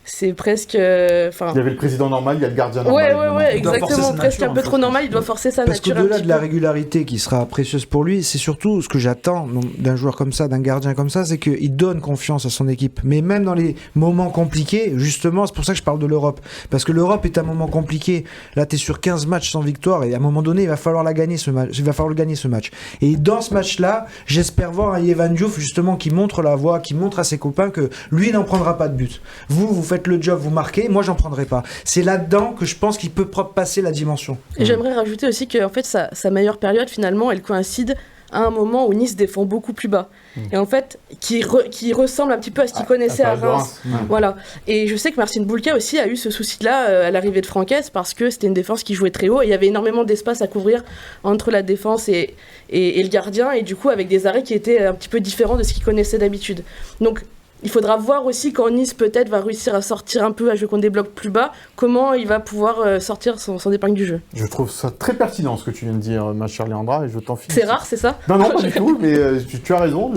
c'est presque. Il y avait le président normal, il y a le gardien normal. Ouais, Il doit forcer exactement. sa Presque nature, un peu en fait. trop normal, il doit forcer sa Parce nature. qu'au-delà de la régularité qui sera précieuse pour lui, c'est surtout ce que j'attends d'un joueur comme ça, d'un gardien comme ça, c'est qu'il donne confiance à son équipe. Mais même dans les moments compliqués, justement, c'est pour ça que je parle de l'Europe. Parce que l'Europe est un moment compliqué. Là, t'es sur 15 matchs sans victoire et à un moment donné, il va falloir le gagner ce match. Et dans ce match-là, j'espère voir un Yehvan Diouf justement qui montre la voie, qui montre à ses copains que lui n'en prendra pas de but. Vous faites le job, vous marquez, moi j'en prendrai pas. C'est là-dedans que je pense qu'il peut passer la dimension. Et j'aimerais rajouter aussi que en fait, sa meilleure période, finalement, elle coïncide à un moment où Nice défend beaucoup plus bas. Et en fait, qui ressemble un petit peu à ce qu'il connaissait à Reims. Voilà. Et je sais que Marcin Bulka aussi a eu ce souci-là à l'arrivée de Franquès, parce que c'était une défense qui jouait très haut et il y avait énormément d'espace à couvrir entre la défense et le gardien, et du coup avec des arrêts qui étaient un petit peu différents de ce qu'il connaissait d'habitude. Donc il faudra voir aussi quand Nice peut-être va réussir à sortir un peu, à jouer contre des blocs plus bas, comment il va pouvoir sortir son épingle du jeu. Je trouve ça très pertinent ce que tu viens de dire, ma chère Léandra, et je t'en félicite. C'est rare, c'est ça ? Non, pas du tout, mais tu as raison.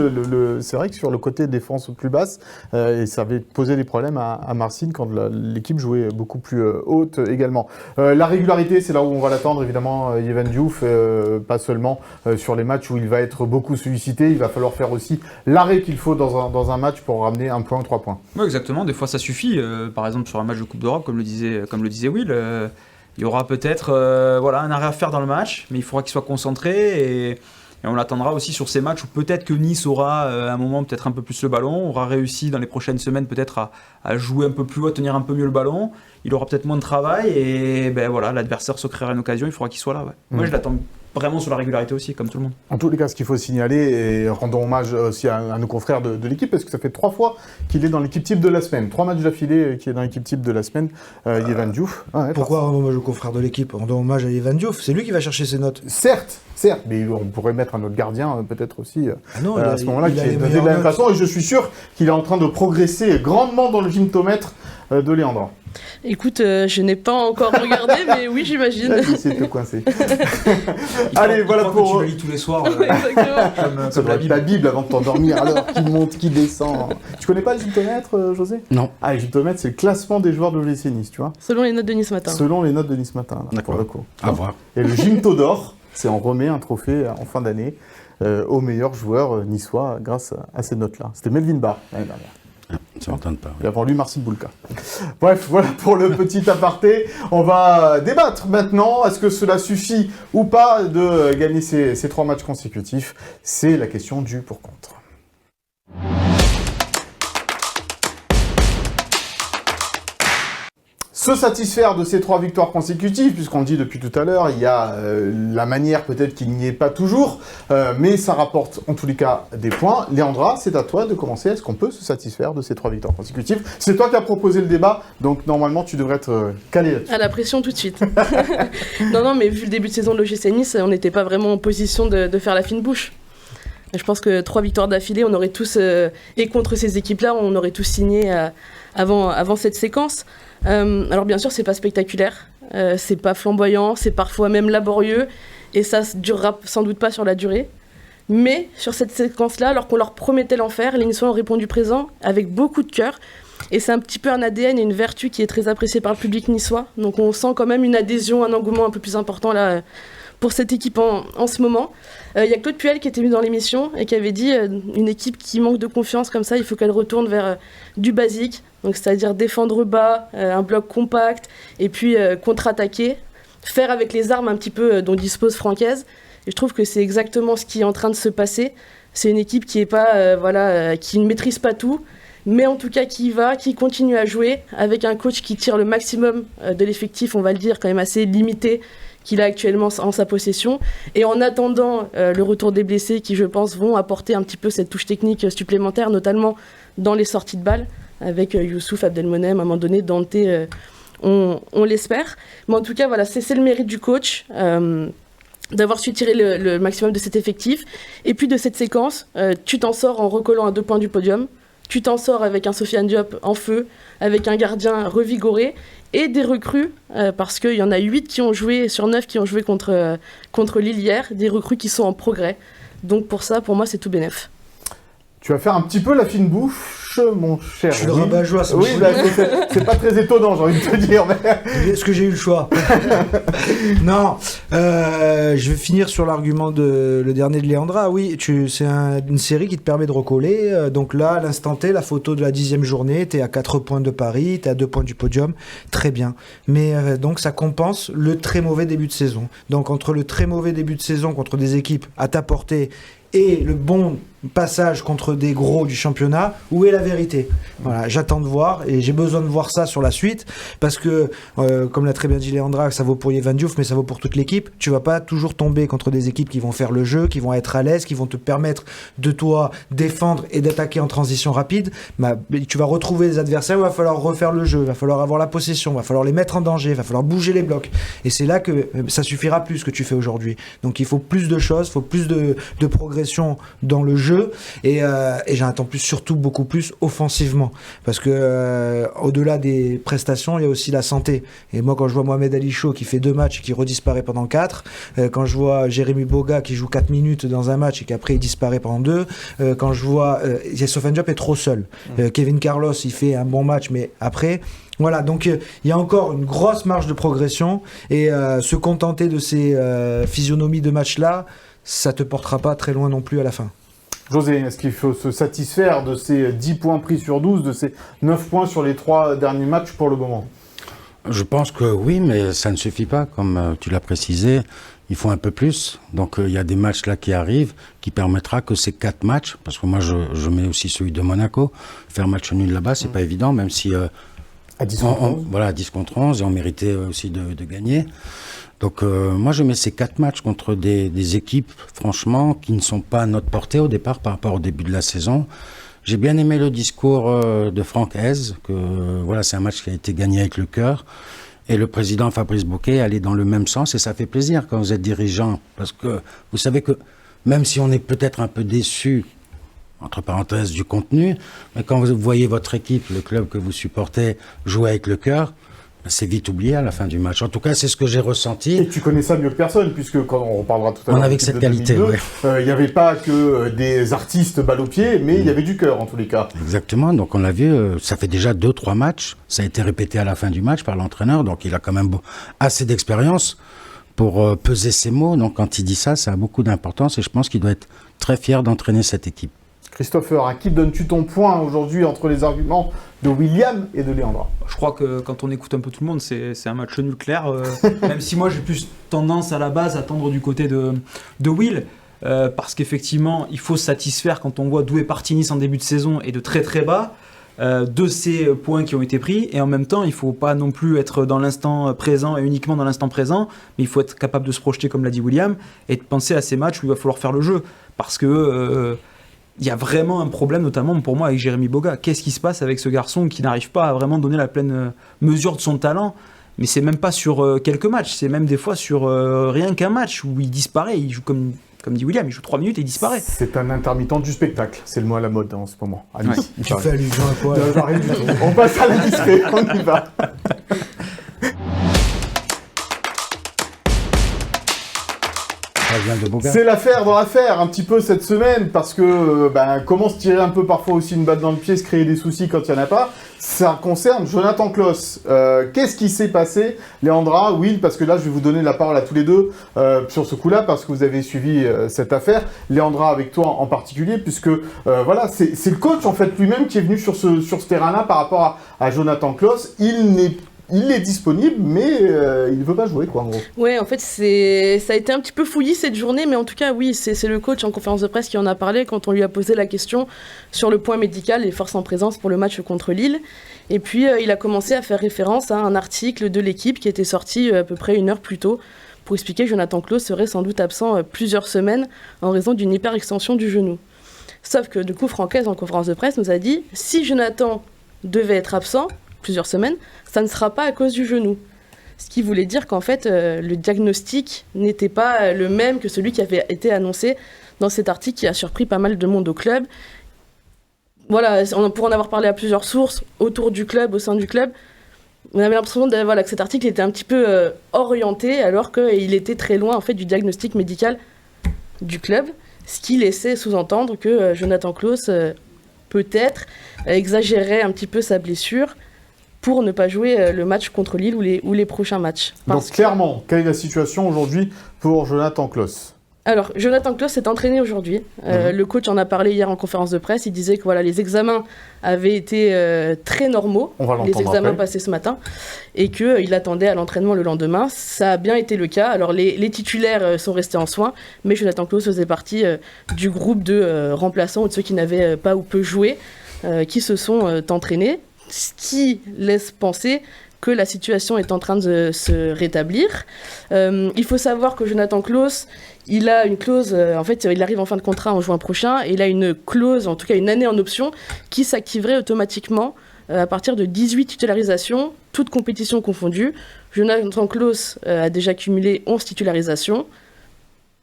C'est vrai que sur le côté défense plus basse, et ça avait posé des problèmes à Marcin quand l'équipe jouait beaucoup plus haute également. La régularité, c'est là où on va l'attendre, évidemment, Yehvan Diouf, pas seulement sur les matchs où il va être beaucoup sollicité, il va falloir faire aussi l'arrêt qu'il faut dans un match pour ramener 1 point ou 3 points. Oui, exactement. Des fois, ça suffit. Par exemple, sur un match de Coupe d'Europe, comme le disait Will, il y aura peut-être un arrêt à faire dans le match, mais il faudra qu'il soit concentré et on l'attendra aussi sur ces matchs où peut-être que Nice aura à un moment peut-être un peu plus le ballon, aura réussi dans les prochaines semaines peut-être à jouer un peu plus haut, à tenir un peu mieux le ballon. Il aura peut-être moins de travail et l'adversaire se créera une occasion, il faudra qu'il soit là. Ouais. Moi, je l'attends vraiment sur la régularité aussi, comme tout le monde. En tous les cas, ce qu'il faut signaler, et rendons hommage aussi à nos confrères de l'équipe, parce que ça fait 3 fois qu'il est dans l'équipe type de la semaine. 3 matchs d'affilée qu'il est dans l'équipe type de la semaine, Yehvan Diouf. Pourquoi rendre hommage au confrère de l'équipe ? Rendons hommage à Yehvan Diouf, c'est lui qui va chercher ses notes. Certes, mais on pourrait mettre un autre gardien peut-être aussi à ce moment-là, qui est les de la même façon, et je suis sûr qu'il est en train de progresser grandement dans le gymnomètre de Léandre. Écoute, je n'ai pas encore regardé, mais oui, j'imagine. J'ai essayé de te coincer. Allez, voilà pour... Tu le lis tous les soirs. Exactement. Ça doit être la Bible avant de t'endormir, alors qui monte, qui descend. Tu connais pas le gymnomètre, José ? Non. Ah, le gymnomètre, c'est le classement des joueurs de l'OGC Nice, tu vois ? Selon les notes de Nice Matin. Selon les notes de Nice Matin, là, pour le coup. À voir. Et le Gymto d'or, c'est on remet un trophée en fin d'année au meilleur joueur niçois grâce à ces notes-là. C'était Melvin Barr l'année dernière. Ça m'entend pas. Et avant lui, Marcin Bulka. Bref, voilà pour le petit aparté. On va débattre maintenant. Est-ce que cela suffit ou pas de gagner ces 3 matchs consécutifs ? C'est la question du pour-contre. Se satisfaire de ces 3 victoires consécutives, puisqu'on le dit depuis tout à l'heure, il y a la manière peut-être qu'il n'y est pas toujours, mais ça rapporte en tous les cas des points. Léandra, c'est à toi de commencer. Est-ce qu'on peut se satisfaire de ces 3 victoires consécutives ? C'est toi qui as proposé le débat, donc normalement tu devrais être calé là-dessus. À la pression tout de suite. Non, mais vu le début de saison de l'OGC Nice, on n'était pas vraiment en position de faire la fine bouche. Je pense que 3 victoires d'affilée, on aurait tous, et contre ces équipes-là, on aurait tous signé avant cette séquence. Alors bien sûr, c'est pas spectaculaire, c'est pas flamboyant, c'est parfois même laborieux, et ça durera sans doute pas sur la durée. Mais sur cette séquence-là, alors qu'on leur promettait l'enfer, les Niçois ont répondu présent avec beaucoup de cœur. Et c'est un petit peu un ADN et une vertu qui est très appréciée par le public niçois. Donc on sent quand même une adhésion, un engouement un peu plus important là pour cette équipe en ce moment. Il y a Claude Puel qui était venu dans l'émission et qui avait dit une équipe qui manque de confiance comme ça, il faut qu'elle retourne vers du basique, donc c'est-à-dire défendre bas, un bloc compact, et puis contre-attaquer, faire avec les armes un petit peu dont dispose Francaise. Et je trouve que c'est exactement ce qui est en train de se passer. C'est une équipe qui est pas, qui ne maîtrise pas tout, mais en tout cas qui y va, qui continue à jouer, avec un coach qui tire le maximum de l'effectif, on va le dire, quand même assez limité, qu'il a actuellement en sa possession. Et en attendant le retour des blessés qui, je pense, vont apporter un petit peu cette touche technique supplémentaire, notamment dans les sorties de balles, avec Youssouf, Abdelmonem, à un moment donné, Dante, on l'espère. Mais en tout cas, voilà, c'est le mérite du coach, d'avoir su tirer le maximum de cet effectif. Et puis de cette séquence, tu t'en sors en recollant à 2 points du podium. Tu t'en sors avec un Sofiane Diop en feu, avec un gardien revigoré et des recrues, parce qu'il y en a 8 qui ont joué, sur 9 qui ont joué contre Lille hier, des recrues qui sont en progrès. Donc pour ça, pour moi, c'est tout bénef. Tu vas faire un petit peu la fine bouche, mon cher. Je suis le rabat-joie, ça me Oui, saoule. bah, c'est pas très étonnant, j'ai envie de te dire. Mais... Est-ce que j'ai eu le choix? Non, je vais finir sur l'argument de le dernier de Léandra. Oui, c'est une série qui te permet de recoller. Donc là, à l'instant T, la photo de la 10e journée, t'es à 4 points de Paris, t'es à 2 points du podium. Très bien. Mais donc ça compense le très mauvais début de saison. Donc entre le très mauvais début de saison contre des équipes à ta portée et le bon passage contre des gros du championnat, où est la vérité? Voilà, j'attends de voir et j'ai besoin de voir ça sur la suite parce que, comme l'a très bien dit Léandra, ça vaut pour Yvan Diouf, mais ça vaut pour toute l'équipe. Tu vas pas toujours tomber contre des équipes qui vont faire le jeu, qui vont être à l'aise, qui vont te permettre de toi défendre et d'attaquer en transition rapide. Tu vas retrouver les adversaires, il va falloir refaire le jeu, il va falloir avoir la possession, il va falloir les mettre en danger, il va falloir bouger les blocs. Et c'est là que ça suffira plus ce que tu fais aujourd'hui. Donc il faut plus de choses, il faut plus de progression dans le jeu. Et j'en attends surtout beaucoup plus offensivement parce que au-delà des prestations il y a aussi la santé. Et moi quand je vois Mohamed Ali Chaud qui fait 2 matchs et qui redisparaît pendant 4, quand je vois Jérémy Boga qui joue 4 minutes dans un match et qu'après il disparaît pendant 2, quand je vois Sofiane Diop est trop seul, Kevin Carlos il fait un bon match mais après voilà, donc il y a encore une grosse marge de progression et se contenter de ces physionomies de match-là, ça te portera pas très loin non plus à la fin. José, est-ce qu'il faut se satisfaire de ces 10 points pris sur 12, de ces 9 points sur les 3 derniers matchs pour le moment? Je pense que oui, mais ça ne suffit pas, comme tu l'as précisé. Il faut un peu plus. Donc il y a des matchs là qui arrivent, qui permettra que ces 4 matchs, parce que moi je mets aussi celui de Monaco, faire match nul là-bas, c'est pas évident, même si à 10 contre 11. Voilà, à 10 contre 11, et on méritait aussi de gagner. Donc moi je mets ces 4 matchs contre des équipes franchement qui ne sont pas à notre portée au départ par rapport au début de la saison. J'ai bien aimé le discours de Franck Hez, que voilà, c'est un match qui a été gagné avec le cœur. Et le président Fabrice Bocquet allait dans le même sens et ça fait plaisir quand vous êtes dirigeant. Parce que vous savez que même si on est peut-être un peu déçu, entre parenthèses, du contenu, mais quand vous voyez votre équipe, le club que vous supportez, jouer avec le cœur, c'est vite oublié à la fin du match. En tout cas, c'est ce que j'ai ressenti. Et tu connais ça mieux que personne, puisque quand on reparlera tout à l'heure... On avait que cette qualité, 2002, ouais. Il n'y avait pas que des artistes balle au pied, mais il y avait du cœur en tous les cas. Exactement, donc on l'a vu, ça fait déjà 2-3 matchs, ça a été répété à la fin du match par l'entraîneur, donc il a quand même assez d'expérience pour peser ses mots, donc quand il dit ça, ça a beaucoup d'importance et je pense qu'il doit être très fier d'entraîner cette équipe. Christopher, à qui donnes-tu ton point aujourd'hui entre les arguments de William et de Léandra? Je crois que quand on écoute un peu tout le monde, c'est un match nul clair. Même si moi j'ai plus tendance à la base à tendre du côté de Will. Parce qu'effectivement, il faut se satisfaire quand on voit d'où est parti Nice en début de saison et de très très bas. De ces points qui ont été pris. Et en même temps, il ne faut pas non plus être dans l'instant présent et uniquement dans l'instant présent. Mais il faut être capable de se projeter, comme l'a dit William, et de penser à ces matchs où il va falloir faire le jeu. Parce que... il y a vraiment un problème, notamment pour moi, avec Jérémy Boga. Qu'est-ce qui se passe avec ce garçon qui n'arrive pas à vraiment donner la pleine mesure de son talent? Mais c'est même pas sur quelques matchs, c'est même des fois sur rien qu'un match où il disparaît. Il joue comme dit William, il joue 3 minutes et il disparaît. C'est un intermittent du spectacle, c'est le mot à la mode en ce moment. À Nice, Ouais. Tu fais allusion à quoi? J'arrive du tout. On passe à la discrète, on y va. C'est l'affaire dans l'affaire un petit peu cette semaine parce que comment se tirer un peu parfois aussi une balle dans le pied, se créer des soucis quand il n'y en a pas, ça concerne Jonathan Klaus. Qu'est-ce qui s'est passé, Léandra, Will, parce que là je vais vous donner la parole à tous les deux sur ce coup-là parce que vous avez suivi cette affaire. Léandra avec toi en particulier puisque voilà, c'est le coach en fait lui-même qui est venu sur ce terrain-là par rapport à Jonathan Klaus. Il est disponible, mais il ne veut pas jouer, quoi, en gros. Ouais, en fait, ça a été un petit peu fouillis cette journée, mais en tout cas, oui, c'est le coach en conférence de presse qui en a parlé quand on lui a posé la question sur le point médical et force en présence pour le match contre Lille. Et puis, il a commencé à faire référence à un article de l'équipe qui était sorti à peu près 1 heure plus tôt pour expliquer que Jonathan Klaus serait sans doute absent plusieurs semaines en raison d'une hyperextension du genou. Sauf que, du coup, Francaise, en conférence de presse, nous a dit « Si Jonathan devait être absent plusieurs semaines, ça ne sera pas à cause du genou. » Ce qui voulait dire qu'en fait, le diagnostic n'était pas le même que celui qui avait été annoncé dans cet article qui a surpris pas mal de monde au club. Voilà, pour en avoir parlé à plusieurs sources autour du club, au sein du club, on avait l'impression que cet article était un petit peu orienté alors qu'il était très loin en fait, du diagnostic médical du club. ce qui laissait sous-entendre que Jonathan Klaus, peut-être, exagérait un petit peu sa blessure pour ne pas jouer le match contre Lille ou les prochains matchs. Donc clairement, quelle est la situation aujourd'hui pour Jonathan Klaus ? Alors, Jonathan Klaus s'est entraîné aujourd'hui. Le coach en a parlé hier en conférence de presse. Il disait que voilà, les examens avaient été très normaux, les examens passés ce matin, et qu'il attendait à l'entraînement le lendemain. Ça a bien été le cas. Alors, les titulaires sont restés en soins, mais Jonathan Klaus faisait partie du groupe de remplaçants ou de ceux qui n'avaient pas ou peu joué, qui se sont entraînés, ce qui laisse penser que la situation est en train de se rétablir. Il faut savoir que Jonathan Klaus, il a une clause, en fait, il arrive en fin de contrat en juin prochain, et il a une clause, en tout cas une année en option, qui s'activerait automatiquement à partir de 18 titularisations, toutes compétitions confondues. Jonathan Klaus a déjà cumulé 11 titularisations.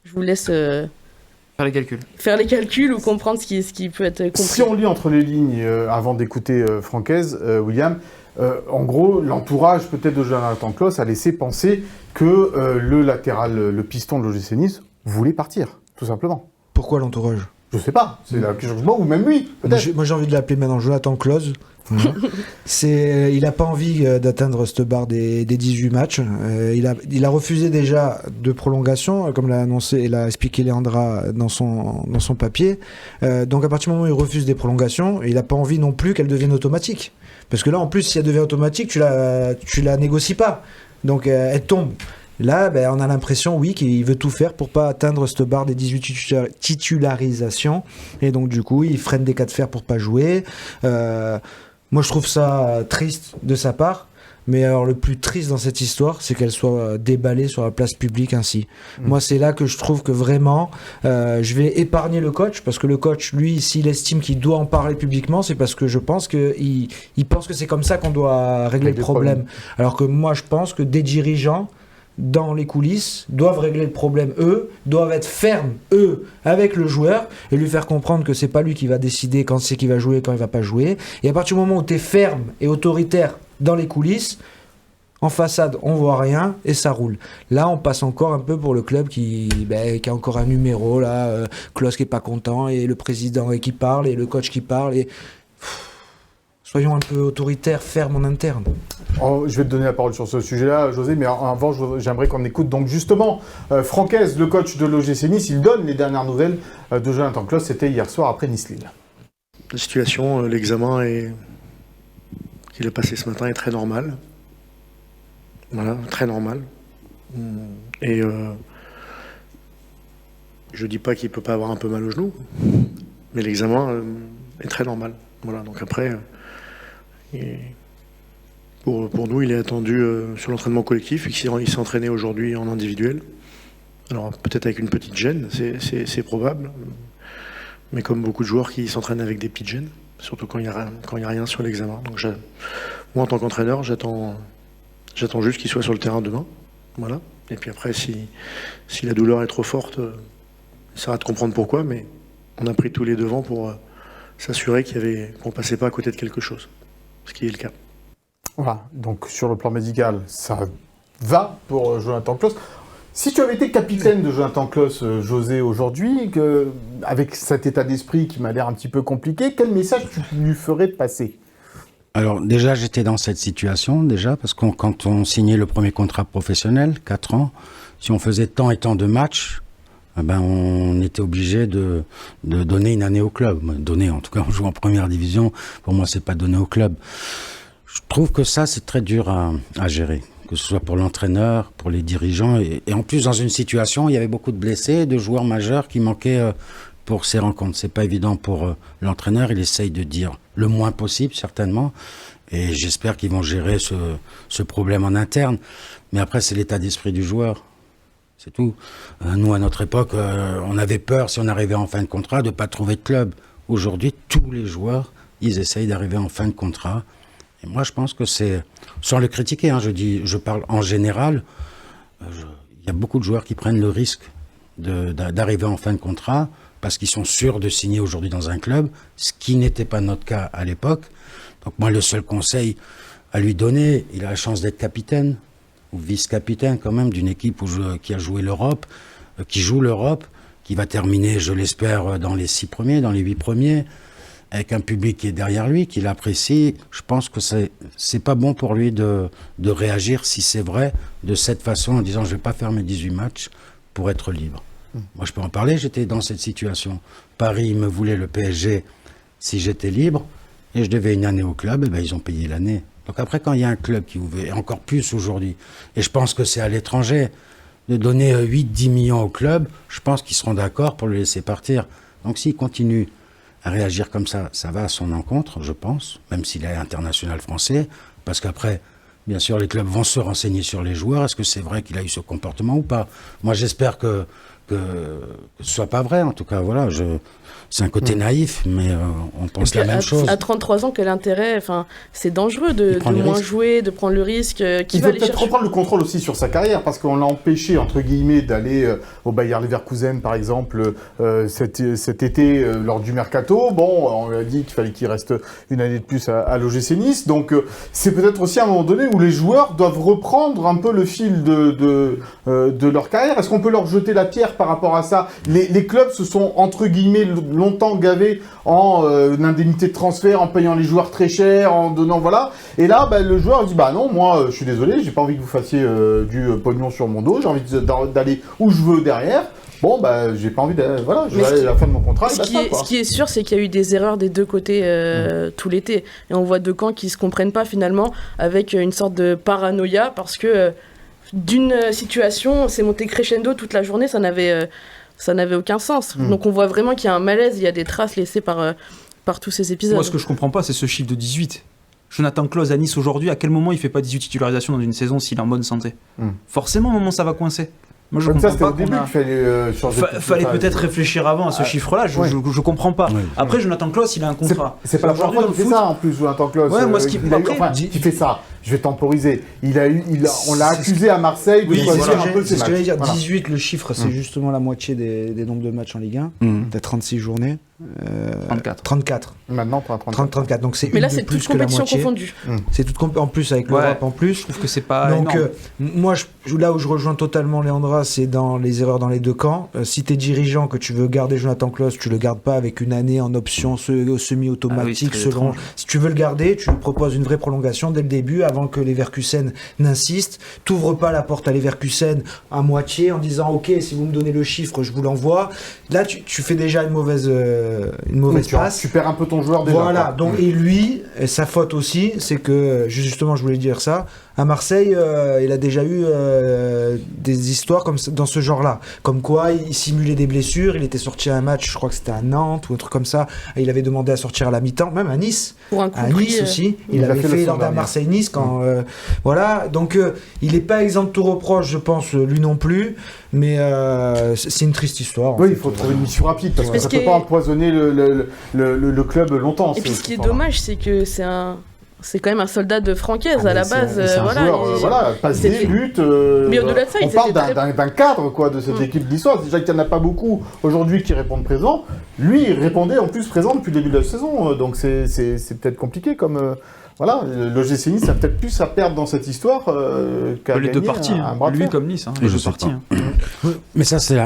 Je vous laisse faire les calculs ou comprendre ce qui peut être compris. Si on lit entre les lignes, avant d'écouter Francaise, William, en gros, l'entourage peut-être de Jonathan Klaus a laissé penser que le latéral, le piston de l'OGC Nice, voulait partir, tout simplement. Pourquoi l'entourage ? Je sais pas, c'est la question, ou même lui, peut-être. Moi j'ai envie de l'appeler maintenant Jonathan Klaus. Il n'a pas envie d'atteindre cette barre des 18 matchs. Il a refusé déjà de prolongation, comme l'a annoncé et l'a expliqué Leandra dans son papier. Donc à partir du moment où il refuse des prolongations, il n'a pas envie non plus qu'elles deviennent automatiques. Parce que là, en plus, si elle devient automatique, tu la négocies pas. Donc elle tombe. Là, on a l'impression, oui, qu'il veut tout faire pour pas atteindre cette barre des 18 titularisations. Et donc, du coup, il freine des cas de fer pour pas jouer. Moi, je trouve ça triste de sa part. Mais alors, le plus triste dans cette histoire, c'est qu'elle soit déballée sur la place publique ainsi. Moi, c'est là que je trouve que vraiment, je vais épargner le coach, parce que le coach, lui, s'il estime qu'il doit en parler publiquement, c'est parce que je pense qu'il pense que c'est comme ça qu'on doit régler le problème. Alors que moi, je pense que des dirigeants, dans les coulisses, doivent régler le problème, doivent être fermes, avec le joueur, et lui faire comprendre que c'est pas lui qui va décider quand c'est qu'il va jouer, quand il va pas jouer. Et à partir du moment où tu es ferme et autoritaire dans les coulisses, en façade, on voit rien et ça roule. Là, on passe encore un peu pour le club qui a encore un numéro, là, Klaus qui est pas content, et le président qui parle, et le coach qui parle, et... Soyons un peu autoritaires, fermes en interne. Je vais te donner la parole sur ce sujet-là, José, mais avant, j'aimerais qu'on écoute donc justement Francaise, le coach de l'OGC Nice. Il donne les dernières nouvelles de Jonathan Klaus. C'était hier soir après Nice-Lille. La situation, l'examen qu'il a passé ce matin est très normal. Voilà, très normal. Et je dis pas qu'il peut pas avoir un peu mal au genou, mais l'examen est très normal. Voilà, donc après... Pour nous, il est attendu sur l'entraînement collectif, il s'est entraîné aujourd'hui en individuel. Alors peut-être avec une petite gêne, c'est probable, mais comme beaucoup de joueurs qui s'entraînent avec des petites gênes, surtout quand il n'y a rien sur l'examen. Donc moi, en tant qu'entraîneur, j'attends juste qu'il soit sur le terrain demain. Voilà. Et puis après, si la douleur est trop forte, on essaiera de comprendre pourquoi, mais on a pris tous les devants pour s'assurer qu'on ne passait pas à côté de quelque chose. Ce qui est le cas. Voilà, donc sur le plan médical, ça va pour Jonathan Klaus. Si tu avais été capitaine de Jonathan Klaus, José, aujourd'hui, avec cet état d'esprit qui m'a l'air un petit peu compliqué, quel message tu lui ferais passer ? Alors déjà, j'étais dans cette situation, parce que quand on signait le premier contrat professionnel, 4 ans, si on faisait tant et tant de matchs, on était obligé de donner une année au club. Donner, en tout cas, on joue en première division. Pour moi, c'est pas donner au club. Je trouve que ça, c'est très dur à gérer. Que ce soit pour l'entraîneur, pour les dirigeants. Et en plus, dans une situation où il y avait beaucoup de blessés, de joueurs majeurs qui manquaient pour ces rencontres. C'est pas évident pour l'entraîneur. Il essaye de dire le moins possible, certainement. Et j'espère qu'ils vont gérer ce problème en interne. Mais après, c'est l'état d'esprit du joueur. C'est tout. Nous, à notre époque, on avait peur, si on arrivait en fin de contrat, de ne pas trouver de club. Aujourd'hui, tous les joueurs, ils essayent d'arriver en fin de contrat. Et moi, je pense que c'est... Sans le critiquer, je parle en général, il y a beaucoup de joueurs qui prennent le risque d'arriver en fin de contrat parce qu'ils sont sûrs de signer aujourd'hui dans un club, ce qui n'était pas notre cas à l'époque. Donc moi, le seul conseil à lui donner, il a la chance d'être capitaine, ou vice-capitaine quand même, d'une équipe qui a joué l'Europe, qui joue l'Europe. qui va terminer, je l'espère, dans les 6 premiers, dans les 8 premiers, avec un public qui est derrière lui, qui l'apprécie. Je pense que c'est pas bon pour lui de réagir, si c'est vrai, de cette façon, en disant je vais pas faire mes 18 matchs pour être libre. Moi, je peux en parler, j'étais dans cette situation. Paris me voulait le PSG si j'étais libre, et je devais une année au club, et ben ils ont payé l'année. Donc après, quand il y a un club qui vous veut, et encore plus aujourd'hui, et je pense que c'est à l'étranger, de donner 8-10 millions au club, je pense qu'ils seront d'accord pour le laisser partir. Donc s'il continue à réagir comme ça va à son encontre, je pense, même s'il est international français, parce qu'après, bien sûr, les clubs vont se renseigner sur les joueurs. Est-ce que c'est vrai qu'il a eu ce comportement ou pas? Moi, j'espère que ce soit pas vrai. En tout cas, voilà, c'est un côté naïf, mais on pense la même chose. À 33 ans, quel intérêt? Enfin, c'est dangereux de moins jouer, de prendre le risque. Il veut peut-être reprendre le contrôle aussi sur sa carrière, parce qu'on l'a empêché, entre guillemets, d'aller au Bayer Leverkusen, par exemple, cet été, lors du Mercato. Bon, on lui a dit qu'il fallait qu'il reste une année de plus à l'OGC Nice. Donc, c'est peut-être aussi un moment donné où les joueurs doivent reprendre un peu le fil de leur carrière. Est-ce qu'on peut leur jeter la pierre par rapport à ça? Les clubs se sont, entre guillemets, longtemps gavés en indemnité de transfert, en payant les joueurs très cher, en donnant, voilà. Et là, le joueur dit, non, moi, je suis désolé, j'ai pas envie que vous fassiez du pognon sur mon dos, j'ai envie d'aller où je veux derrière. Bon, j'ai pas envie de... Voilà, je vais aller à la fin de mon contrat. Ce qui est sûr, c'est qu'il y a eu des erreurs des deux côtés tout l'été. Et on voit deux camps qui se comprennent pas, finalement, avec une sorte de paranoïa, parce que d'une situation, c'est monté crescendo toute la journée, ça n'avait aucun sens. Donc on voit vraiment qu'il y a un malaise, il y a des traces laissées par tous ces épisodes. Moi, ce que je comprends pas, c'est ce chiffre de 18. Jonathan Clauss à Nice aujourd'hui, à quel moment il fait pas 18 titularisations dans une saison s'il est en bonne santé? Forcément, au moment où ça va coincer. Moi, je comme ça, comprends c'était au début qu'il fallait changer. Fallait peut-être réfléchir avant à ce chiffre-là. Je comprends pas. Oui. Après, Jonathan Clauss, il a un contrat. C'est pas la première fois qu'il fait ça en plus, Jonathan Clauss. Ouais, moi, il fait ça. Je vais temporiser. On l'a accusé à Marseille de choisir un peu ses matchs. C'est ce que j'allais dire. 18, le chiffre, c'est justement la moitié des nombres de matchs en Ligue 1. T'as 36 journées. 34. Maintenant, pas 34. Donc c'est mais là, c'est toute compétition confondue. C'est toute en plus avec l'Europe en plus. Je trouve que c'est pas. Donc moi, là où je rejoins totalement Leandra, c'est dans les erreurs dans les deux camps. Si t'es dirigeant, que tu veux garder Jonathan Clauss, tu le gardes pas avec une année en option semi-automatique selon. Si tu veux le garder, tu lui proposes une vraie prolongation dès le début, avant que Leverkusen n'insiste. T'ouvres pas la porte à Leverkusen à moitié en disant ok, si vous me donnez le chiffre, je vous l'envoie. Là, tu fais déjà une mauvaise passe. Tu perds un peu ton joueur déjà. Voilà. Donc et lui, sa faute aussi, c'est que justement, je voulais dire ça. À Marseille, il a déjà eu des histoires comme dans ce genre-là. Comme quoi, il simulait des blessures. Il était sorti à un match, je crois que c'était à Nantes ou un truc comme ça. Et il avait demandé à sortir à la mi-temps, même à Nice. Pour un à Nice aussi. Il avait fait lors d'un Marseille-Nice. Voilà. Donc, il n'est pas exempt de tout reproche, je pense, lui non plus. Mais c'est une triste histoire. Oui, il faut trouver une mission rapide parce que ça ne peut pas empoisonner le club longtemps. Et puis, ce qui est dommage, c'est que c'est quand même un soldat de Francaise à la base. Passe des buts. Mais au-delà de ça, on parle d'un cadre de cette équipe d'histoire. Déjà qu'il n'y en a pas beaucoup aujourd'hui qui répondent présent. Lui, il répondait en plus présent depuis le début de la saison. Donc c'est peut-être compliqué comme. L'OGC Nice a peut-être plus à perdre dans cette histoire qu'à les gagner deux parties, lui comme Nice, les deux parties. Mais ça, c'est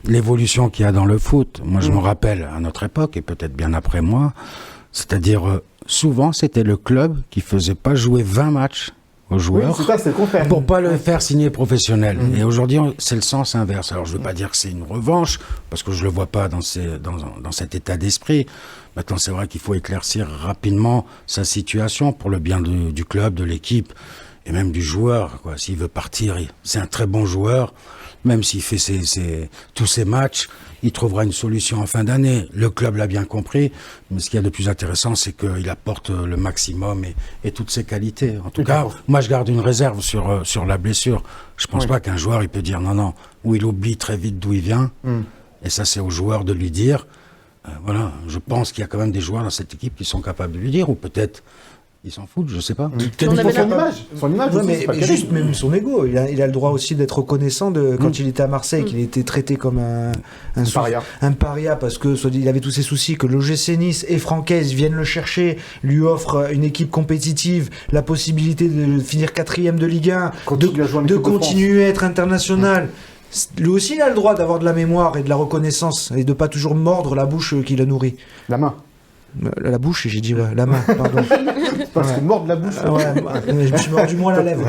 l'évolution qu'il y a dans le foot. Moi, je me rappelle à notre époque, et peut-être bien après moi, c'est-à-dire souvent, c'était le club qui faisait pas jouer 20 matchs aux joueurs pour pas le faire signer professionnel. Et aujourd'hui, c'est le sens inverse. Alors, je veux pas dire que c'est une revanche, parce que je le vois pas dans cet état d'esprit. Maintenant, c'est vrai qu'il faut éclaircir rapidement sa situation pour le bien du club, de l'équipe et même du joueur. S'il veut partir, c'est un très bon joueur. Même s'il fait tous ses matchs, il trouvera une solution en fin d'année. Le club l'a bien compris, mais ce qu'il y a de plus intéressant, c'est qu'il apporte le maximum et toutes ses qualités. En tout cas, moi, je garde une réserve sur la blessure. Je pense pas qu'un joueur, il peut dire non, ou il oublie très vite d'où il vient. Et ça, c'est au joueur de lui dire. Voilà, je pense qu'il y a quand même des joueurs dans cette équipe qui sont capables de lui dire, ou peut-être ils s'en foutent, je sais pas. Son image aussi, mais juste même son ego. Il a le droit aussi d'être reconnaissant quand il était à Marseille, qu'il était traité comme un paria parce que il avait tous ses soucis, que l'OGC Nice et Francaise viennent le chercher, lui offrent une équipe compétitive, la possibilité de finir 4e de Ligue 1, de continuer à être international. Lui aussi, il a le droit d'avoir de la mémoire et de la reconnaissance et de pas toujours mordre la bouche qui le nourrit. La main. La bouche, j'ai dit la main, pardon. Parce que mordre la bouche. Je me suis mordu moins la lèvre.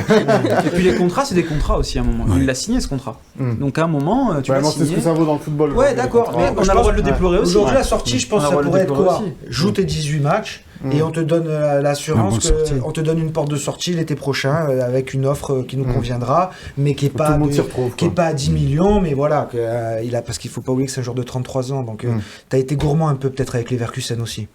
Et puis les contrats, c'est des contrats aussi à un moment. Il l'a signé ce contrat. Donc à un moment, tu vas c'est ce signer. que ça vaut dans le football. Ouais, d'accord. Mais on a le droit de le déplorer aussi. Aujourd'hui, la sortie, je pense que ça pourrait être quoi aussi. Joue tes 18 matchs et on te donne l'assurance on te donne une porte de sortie l'été prochain avec une offre qui nous conviendra, mais qui est pas à 10 millions, mais voilà, parce qu'il faut pas oublier que c'est un joueur de 33 ans, donc t'as été gourmand un peu peut-être avec Leverkusen aussi.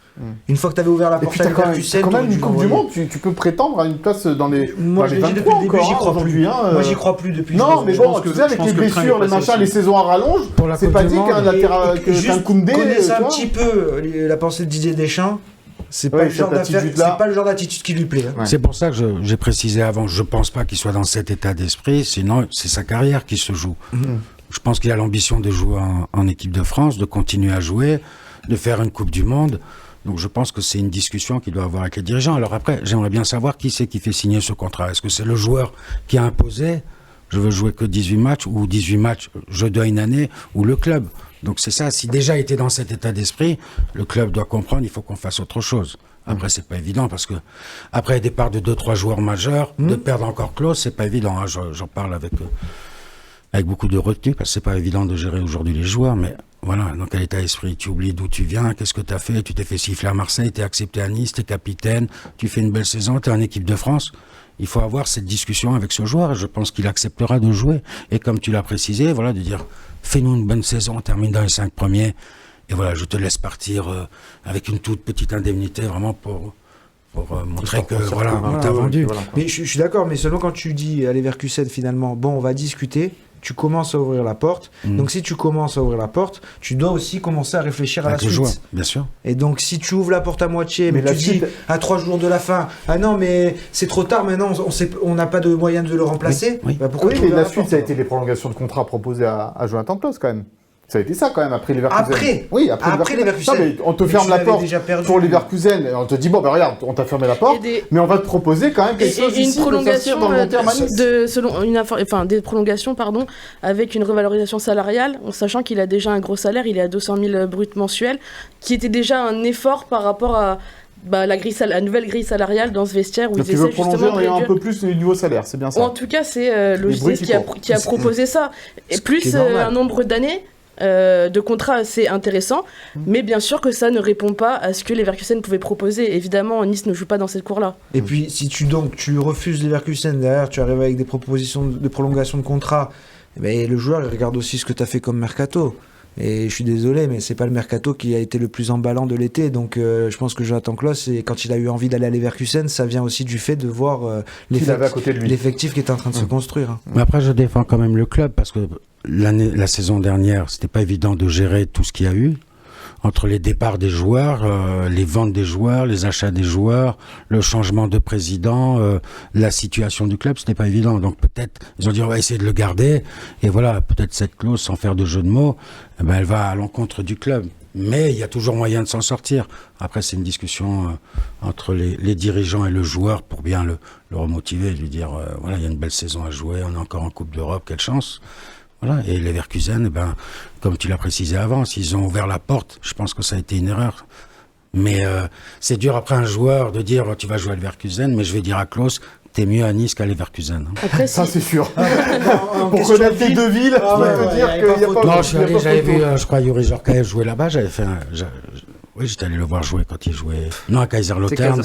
Une fois que t'avais ouvert la porte à Leverkusen, quand même une Coupe du Monde, tu peux prétendre à une place dans les. Moi, je l'ai dit depuis le début, j'y crois plus. Moi, j'y crois plus depuis. Non, mais bon, tu sais, avec les blessures, les machins, les saisons à rallonge, c'est pas dit qu'un Koundé. Connaissez un petit peu la pensée de Didier Deschamps. C'est pas, le genre d'attitude qui lui plaît. Ouais. C'est pour ça que j'ai précisé avant, je pense pas qu'il soit dans cet état d'esprit, sinon c'est sa carrière qui se joue. Je pense qu'il a l'ambition de jouer en équipe de France, de continuer à jouer, de faire une Coupe du Monde. Donc je pense que c'est une discussion qu'il doit avoir avec les dirigeants. Alors après, j'aimerais bien savoir qui c'est qui fait signer ce contrat. Est-ce que c'est le joueur qui a imposé, je veux jouer que 18 matchs, ou 18 matchs, je dois une année, ou le club? Donc c'est ça, si déjà il était dans cet état d'esprit, le club doit comprendre, il faut qu'on fasse autre chose. Après, c'est pas évident, parce que après le départ de 2-3 joueurs majeurs, de perdre encore Klose, c'est pas évident. Hein. J'en parle avec beaucoup de retenue, parce que c'est pas évident de gérer aujourd'hui les joueurs, mais voilà, dans quel état d'esprit? Tu oublies d'où tu viens, qu'est-ce que tu as fait? Tu t'es fait siffler à Marseille, tu es accepté à Nice, tu es capitaine, tu fais une belle saison, tu es en équipe de France. Il faut avoir cette discussion avec ce joueur, et je pense qu'il acceptera de jouer. Et comme tu l'as précisé, voilà, de dire, fais-nous une bonne saison, on termine dans les 5 premiers, et voilà, je te laisse partir avec une toute petite indemnité, vraiment pour montrer que voilà, on t'a vendu. Voilà. Mais je suis d'accord, mais seulement quand tu dis à Leverkusen finalement, bon, on va discuter, tu commences à ouvrir la porte. Donc si tu commences à ouvrir la porte, tu dois aussi commencer à réfléchir à la suite. Joueur, bien sûr. Et donc si tu ouvres la porte à moitié, mais tu dis à 3 jours de la fin, ah non mais c'est trop tard maintenant, on n'a pas de moyen de le remplacer. Oui, bah pourquoi mais la suite, ça a été les prolongations de contrat proposées à Jonathan Klose quand même. Ça a été ça quand même après Leverkusen. Après Leverkusen. Non, mais on te ferme la porte pour Leverkusen. On te dit bon ben regarde, on t'a fermé la porte, mais on va te proposer quand même quelque chose ici. Une prolongation des prolongations avec une revalorisation salariale, en sachant qu'il a déjà un gros salaire, il est à 200 000 bruts mensuels, qui était déjà un effort par rapport à la nouvelle grille salariale dans ce vestiaire où donc ils essaient justement de réduire un peu plus le niveau salaire, c'est bien ça. En tout cas, c'est Logicis qui a proposé ça. Et plus un nombre d'années de contrats assez intéressant, mais bien sûr que ça ne répond pas à ce que Leverkusen pouvait proposer. Évidemment, Nice ne joue pas dans cette cour-là. Et puis, si tu refuses Leverkusen, derrière, tu arrives avec des propositions de prolongation de contrat, mais le joueur, il regarde aussi ce que tu as fait comme mercato. Et je suis désolé, mais c'est pas le mercato qui a été le plus emballant de l'été. Donc je pense que Jonathan Klose, quand il a eu envie d'aller à Leverkusen, ça vient aussi du fait de voir l'effectif qui est en train de se construire. Mais après, je défends quand même le club, parce que la saison dernière, c'était pas évident de gérer tout ce qu'il y a eu. Entre les départs des joueurs, les ventes des joueurs, les achats des joueurs, le changement de président, la situation du club, c'était pas évident. Donc peut-être, ils ont dit on va essayer de le garder, et voilà, peut-être cette clause, sans faire de jeu de mots, elle va à l'encontre du club. Mais il y a toujours moyen de s'en sortir. Après, c'est une discussion entre les dirigeants et le joueur pour bien le remotiver, lui dire voilà, il y a une belle saison à jouer, on est encore en Coupe d'Europe, quelle chance. Voilà. Et Leverkusen, comme tu l'as précisé avant, s'ils ont ouvert la porte, je pense que ça a été une erreur. Mais c'est dur après un joueur de dire tu vas jouer à Leverkusen, mais je vais dire à Klose, t'es mieux à Nice qu'à Leverkusen. Après, ça c'est sûr. Pour connaître les deux villes, je peux te dire qu'il n'y a pas. Non, je suis allé, j'avais vu, je crois, Yuri Jorkaev jouer là-bas. J'avais fait oui, j'étais allé le voir jouer quand il jouait. Non, à Kaiserslautern.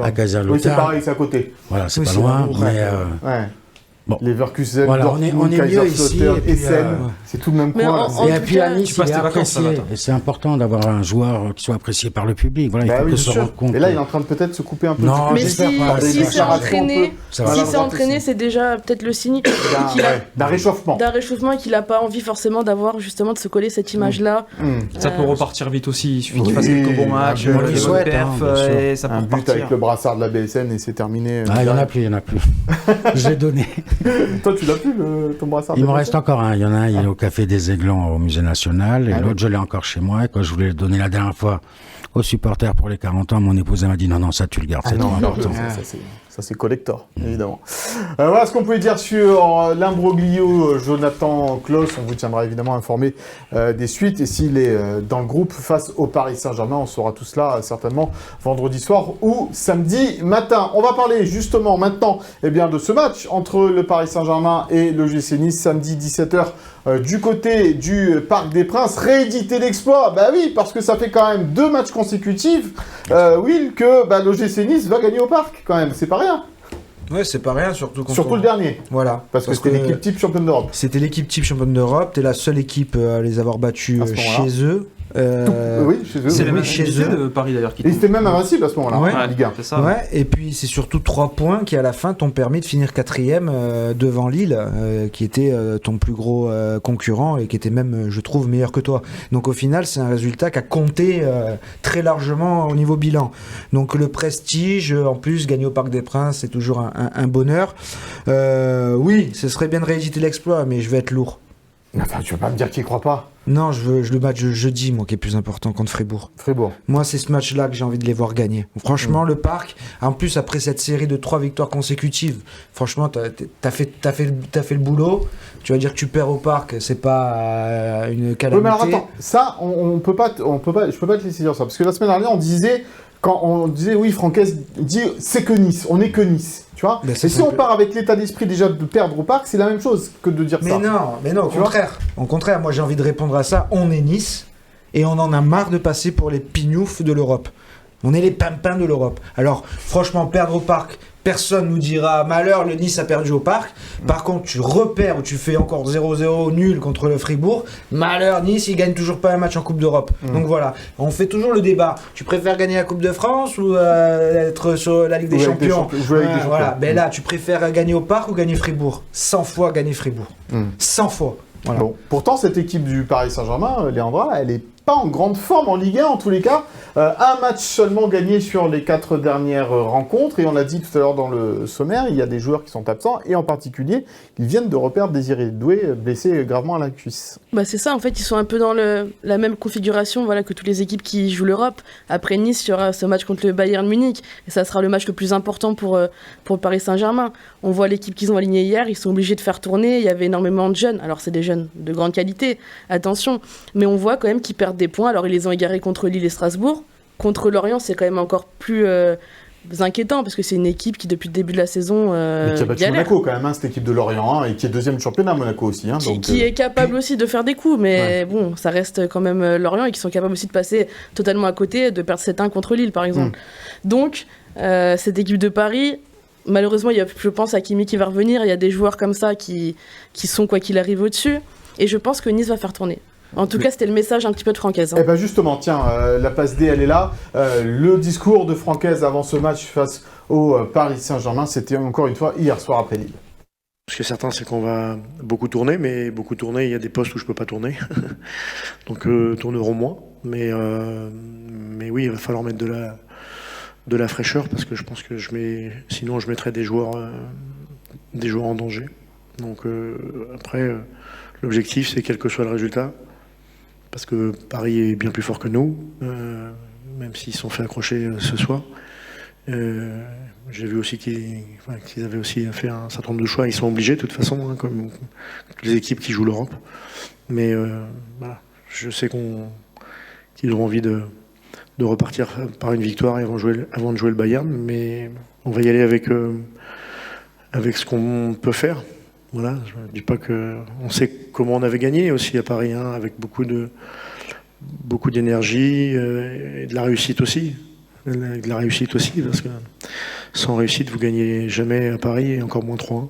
À Kaiserslautern. Oui, c'est pareil, c'est à côté. Voilà, c'est pas loin, mais. Bon. Leverkusen, voilà, on est mieux ici, Essen, c'est tout le même coin. Et puis à Nice, il est apprécié. Et c'est important d'avoir un joueur qui soit apprécié par le public. Voilà, il faut que se rendre compte. Et là, il est en train de peut-être se couper un peu. Non, mais si c'est entraîné, c'est déjà peut-être le signe d'un réchauffement. D'un réchauffement et qu'il n'a pas envie forcément d'avoir justement de se coller cette image-là. Ça peut repartir vite aussi. Il suffit qu'il fasse quelques bons matchs, quelques bonnes perfs, et ça peut repartir. Un but avec le brassard de la BSN et c'est terminé. Ah, il n'y en a plus. Je l'ai donné. Toi, tu l'as plus, ton brassard? Il m'en reste encore un. Il y en a un, il est au Café des Aiglons au Musée National. Et l'autre, je l'ai encore chez moi. Et quand je voulais le donner la dernière fois aux supporters pour les 40 ans, mon épouse m'a dit non, ça, tu le gardes. C'est trop important. Ça, c'est collector, évidemment. Voilà ce qu'on peut dire sur l'imbroglio Jonathan Klaus. On vous tiendra évidemment informé des suites. Et s'il est dans le groupe face au Paris Saint-Germain, on saura tout cela certainement vendredi soir ou samedi matin. On va parler justement maintenant de ce match entre le Paris Saint-Germain et le l'OGC Nice, samedi 17h. Du côté du Parc des Princes, rééditer l'exploit. Bah oui, parce que ça fait quand même 2 matchs consécutifs, Will, que l'OGC Nice va gagner au Parc, quand même. C'est pas rien. Ouais, c'est pas rien, surtout le dernier. Voilà. Parce que c'était l'équipe type championne d'Europe. C'était l'équipe type championne d'Europe. T'es la seule équipe à les avoir battus chez eux. Oui, chez eux. C'est la même chez chez eux de Paris d'ailleurs qui Et c'était même invincible à ce moment-là, Ouais. en Ligue 1. C'est ça. Ouais, et puis c'est surtout 3 points qui à la fin t'ont permis de finir 4e devant Lille, qui était ton plus gros concurrent et qui était même, je trouve, meilleur que toi. Donc au final, c'est un résultat qui a compté très largement au niveau bilan. Donc le prestige, en plus, gagner au Parc des Princes, c'est toujours un bonheur. Oui, ce serait bien de rééditer l'exploit, mais je vais être lourd. Enfin, tu vas pas me dire qu'il croit pas. Non, je veux le match de jeudi, moi, qui est plus important contre Fribourg. Moi, c'est ce match-là que j'ai envie de les voir gagner. Franchement, le Parc, en plus, après cette série de 3 victoires consécutives, franchement, t'as fait le boulot. Tu vas dire que tu perds au Parc, c'est pas une calamité. Oui, mais alors attends, ça, je peux pas te laisser dire ça. Parce que la semaine dernière, on disait, oui, Francaise dit, c'est que Nice, on est que Nice. Tu vois. Et si on part avec l'état d'esprit déjà de perdre au Parc, c'est la même chose que de dire ça. Mais non, au contraire. Au contraire, moi j'ai envie de répondre à ça. On est Nice et on en a marre de passer pour les pignoufs de l'Europe. On est les pimpins de l'Europe. Alors, franchement, perdre au Parc, personne nous dira malheur, le Nice a perdu au Parc. Par contre, tu repères ou tu fais encore 0-0 nul contre le Fribourg. Malheur, Nice, il gagne toujours pas un match en Coupe d'Europe. Donc voilà, on fait toujours le débat. Tu préfères gagner la Coupe de France ou être sur la Ligue des Champions? Voilà. Ben là, tu préfères gagner au Parc ou gagner Fribourg? 100 fois gagner Fribourg. 100 fois. Voilà. Bon. Pourtant, cette équipe du Paris Saint-Germain, Léandra, elle est pas en grande forme en Ligue 1 en tous les cas. Un match seulement gagné sur les 4 dernières rencontres. Et on l'a dit tout à l'heure dans le sommaire, il y a des joueurs qui sont absents. Et en particulier, ils viennent de reperdre Désiré Doué, blessé gravement à la cuisse. C'est ça, en fait, ils sont un peu dans la même configuration que toutes les équipes qui jouent l'Europe. Après Nice, il y aura ce match contre le Bayern Munich. Et ça sera le match le plus important pour Paris Saint-Germain. On voit l'équipe qu'ils ont alignée hier, ils sont obligés de faire tourner. Il y avait énormément de jeunes. Alors, c'est des jeunes de grande qualité, attention. Mais on voit quand même qu'ils perdent des points. Alors, ils les ont égarés contre Lille et Strasbourg. Contre Lorient, c'est quand même encore plus inquiétant parce que c'est une équipe qui, depuis le début de la saison, mais qui a battu Monaco quand même, cette équipe de Lorient, et qui est 2e du championnat, Monaco aussi. Qui est capable aussi de faire des coups, mais bon, ça reste quand même Lorient et qui sont capables aussi de passer totalement à côté, de perdre 7-1 contre Lille, par exemple. Donc, cette équipe de Paris, malheureusement, il y a, je pense, Hakimi qui va revenir. Il y a des joueurs comme ça qui sont, quoi qu'il arrive, au-dessus. Et je pense que Nice va faire tourner. En tout cas, c'était le message un petit peu de Francaise. Eh ben justement, tiens, la passe D, elle est là. Le discours de Francaise avant ce match face au Paris Saint-Germain, c'était encore une fois hier soir après Lille. Ce qui est certain, c'est qu'on va beaucoup tourner, mais beaucoup tourner, il y a des postes où je peux pas tourner. Donc tourneront moins. Mais oui, il va falloir mettre de la fraîcheur parce que je pense que sinon je mettrais des joueurs en danger. Donc après, l'objectif, c'est quel que soit le résultat. Parce que Paris est bien plus fort que nous, même s'ils se sont fait accrocher ce soir. J'ai vu aussi qu'ils avaient aussi fait un certain nombre de choix. Ils sont obligés de toute façon, comme toutes les équipes qui jouent l'Europe. Mais voilà, je sais qu'ils ont envie de repartir par une victoire avant de jouer le Bayern. Mais on va y aller avec ce qu'on peut faire. Voilà, je ne dis pas qu'on sait comment on avait gagné aussi à Paris, avec beaucoup d'énergie et de la réussite aussi. Parce que sans réussite, vous gagnez jamais à Paris et encore moins 3-1.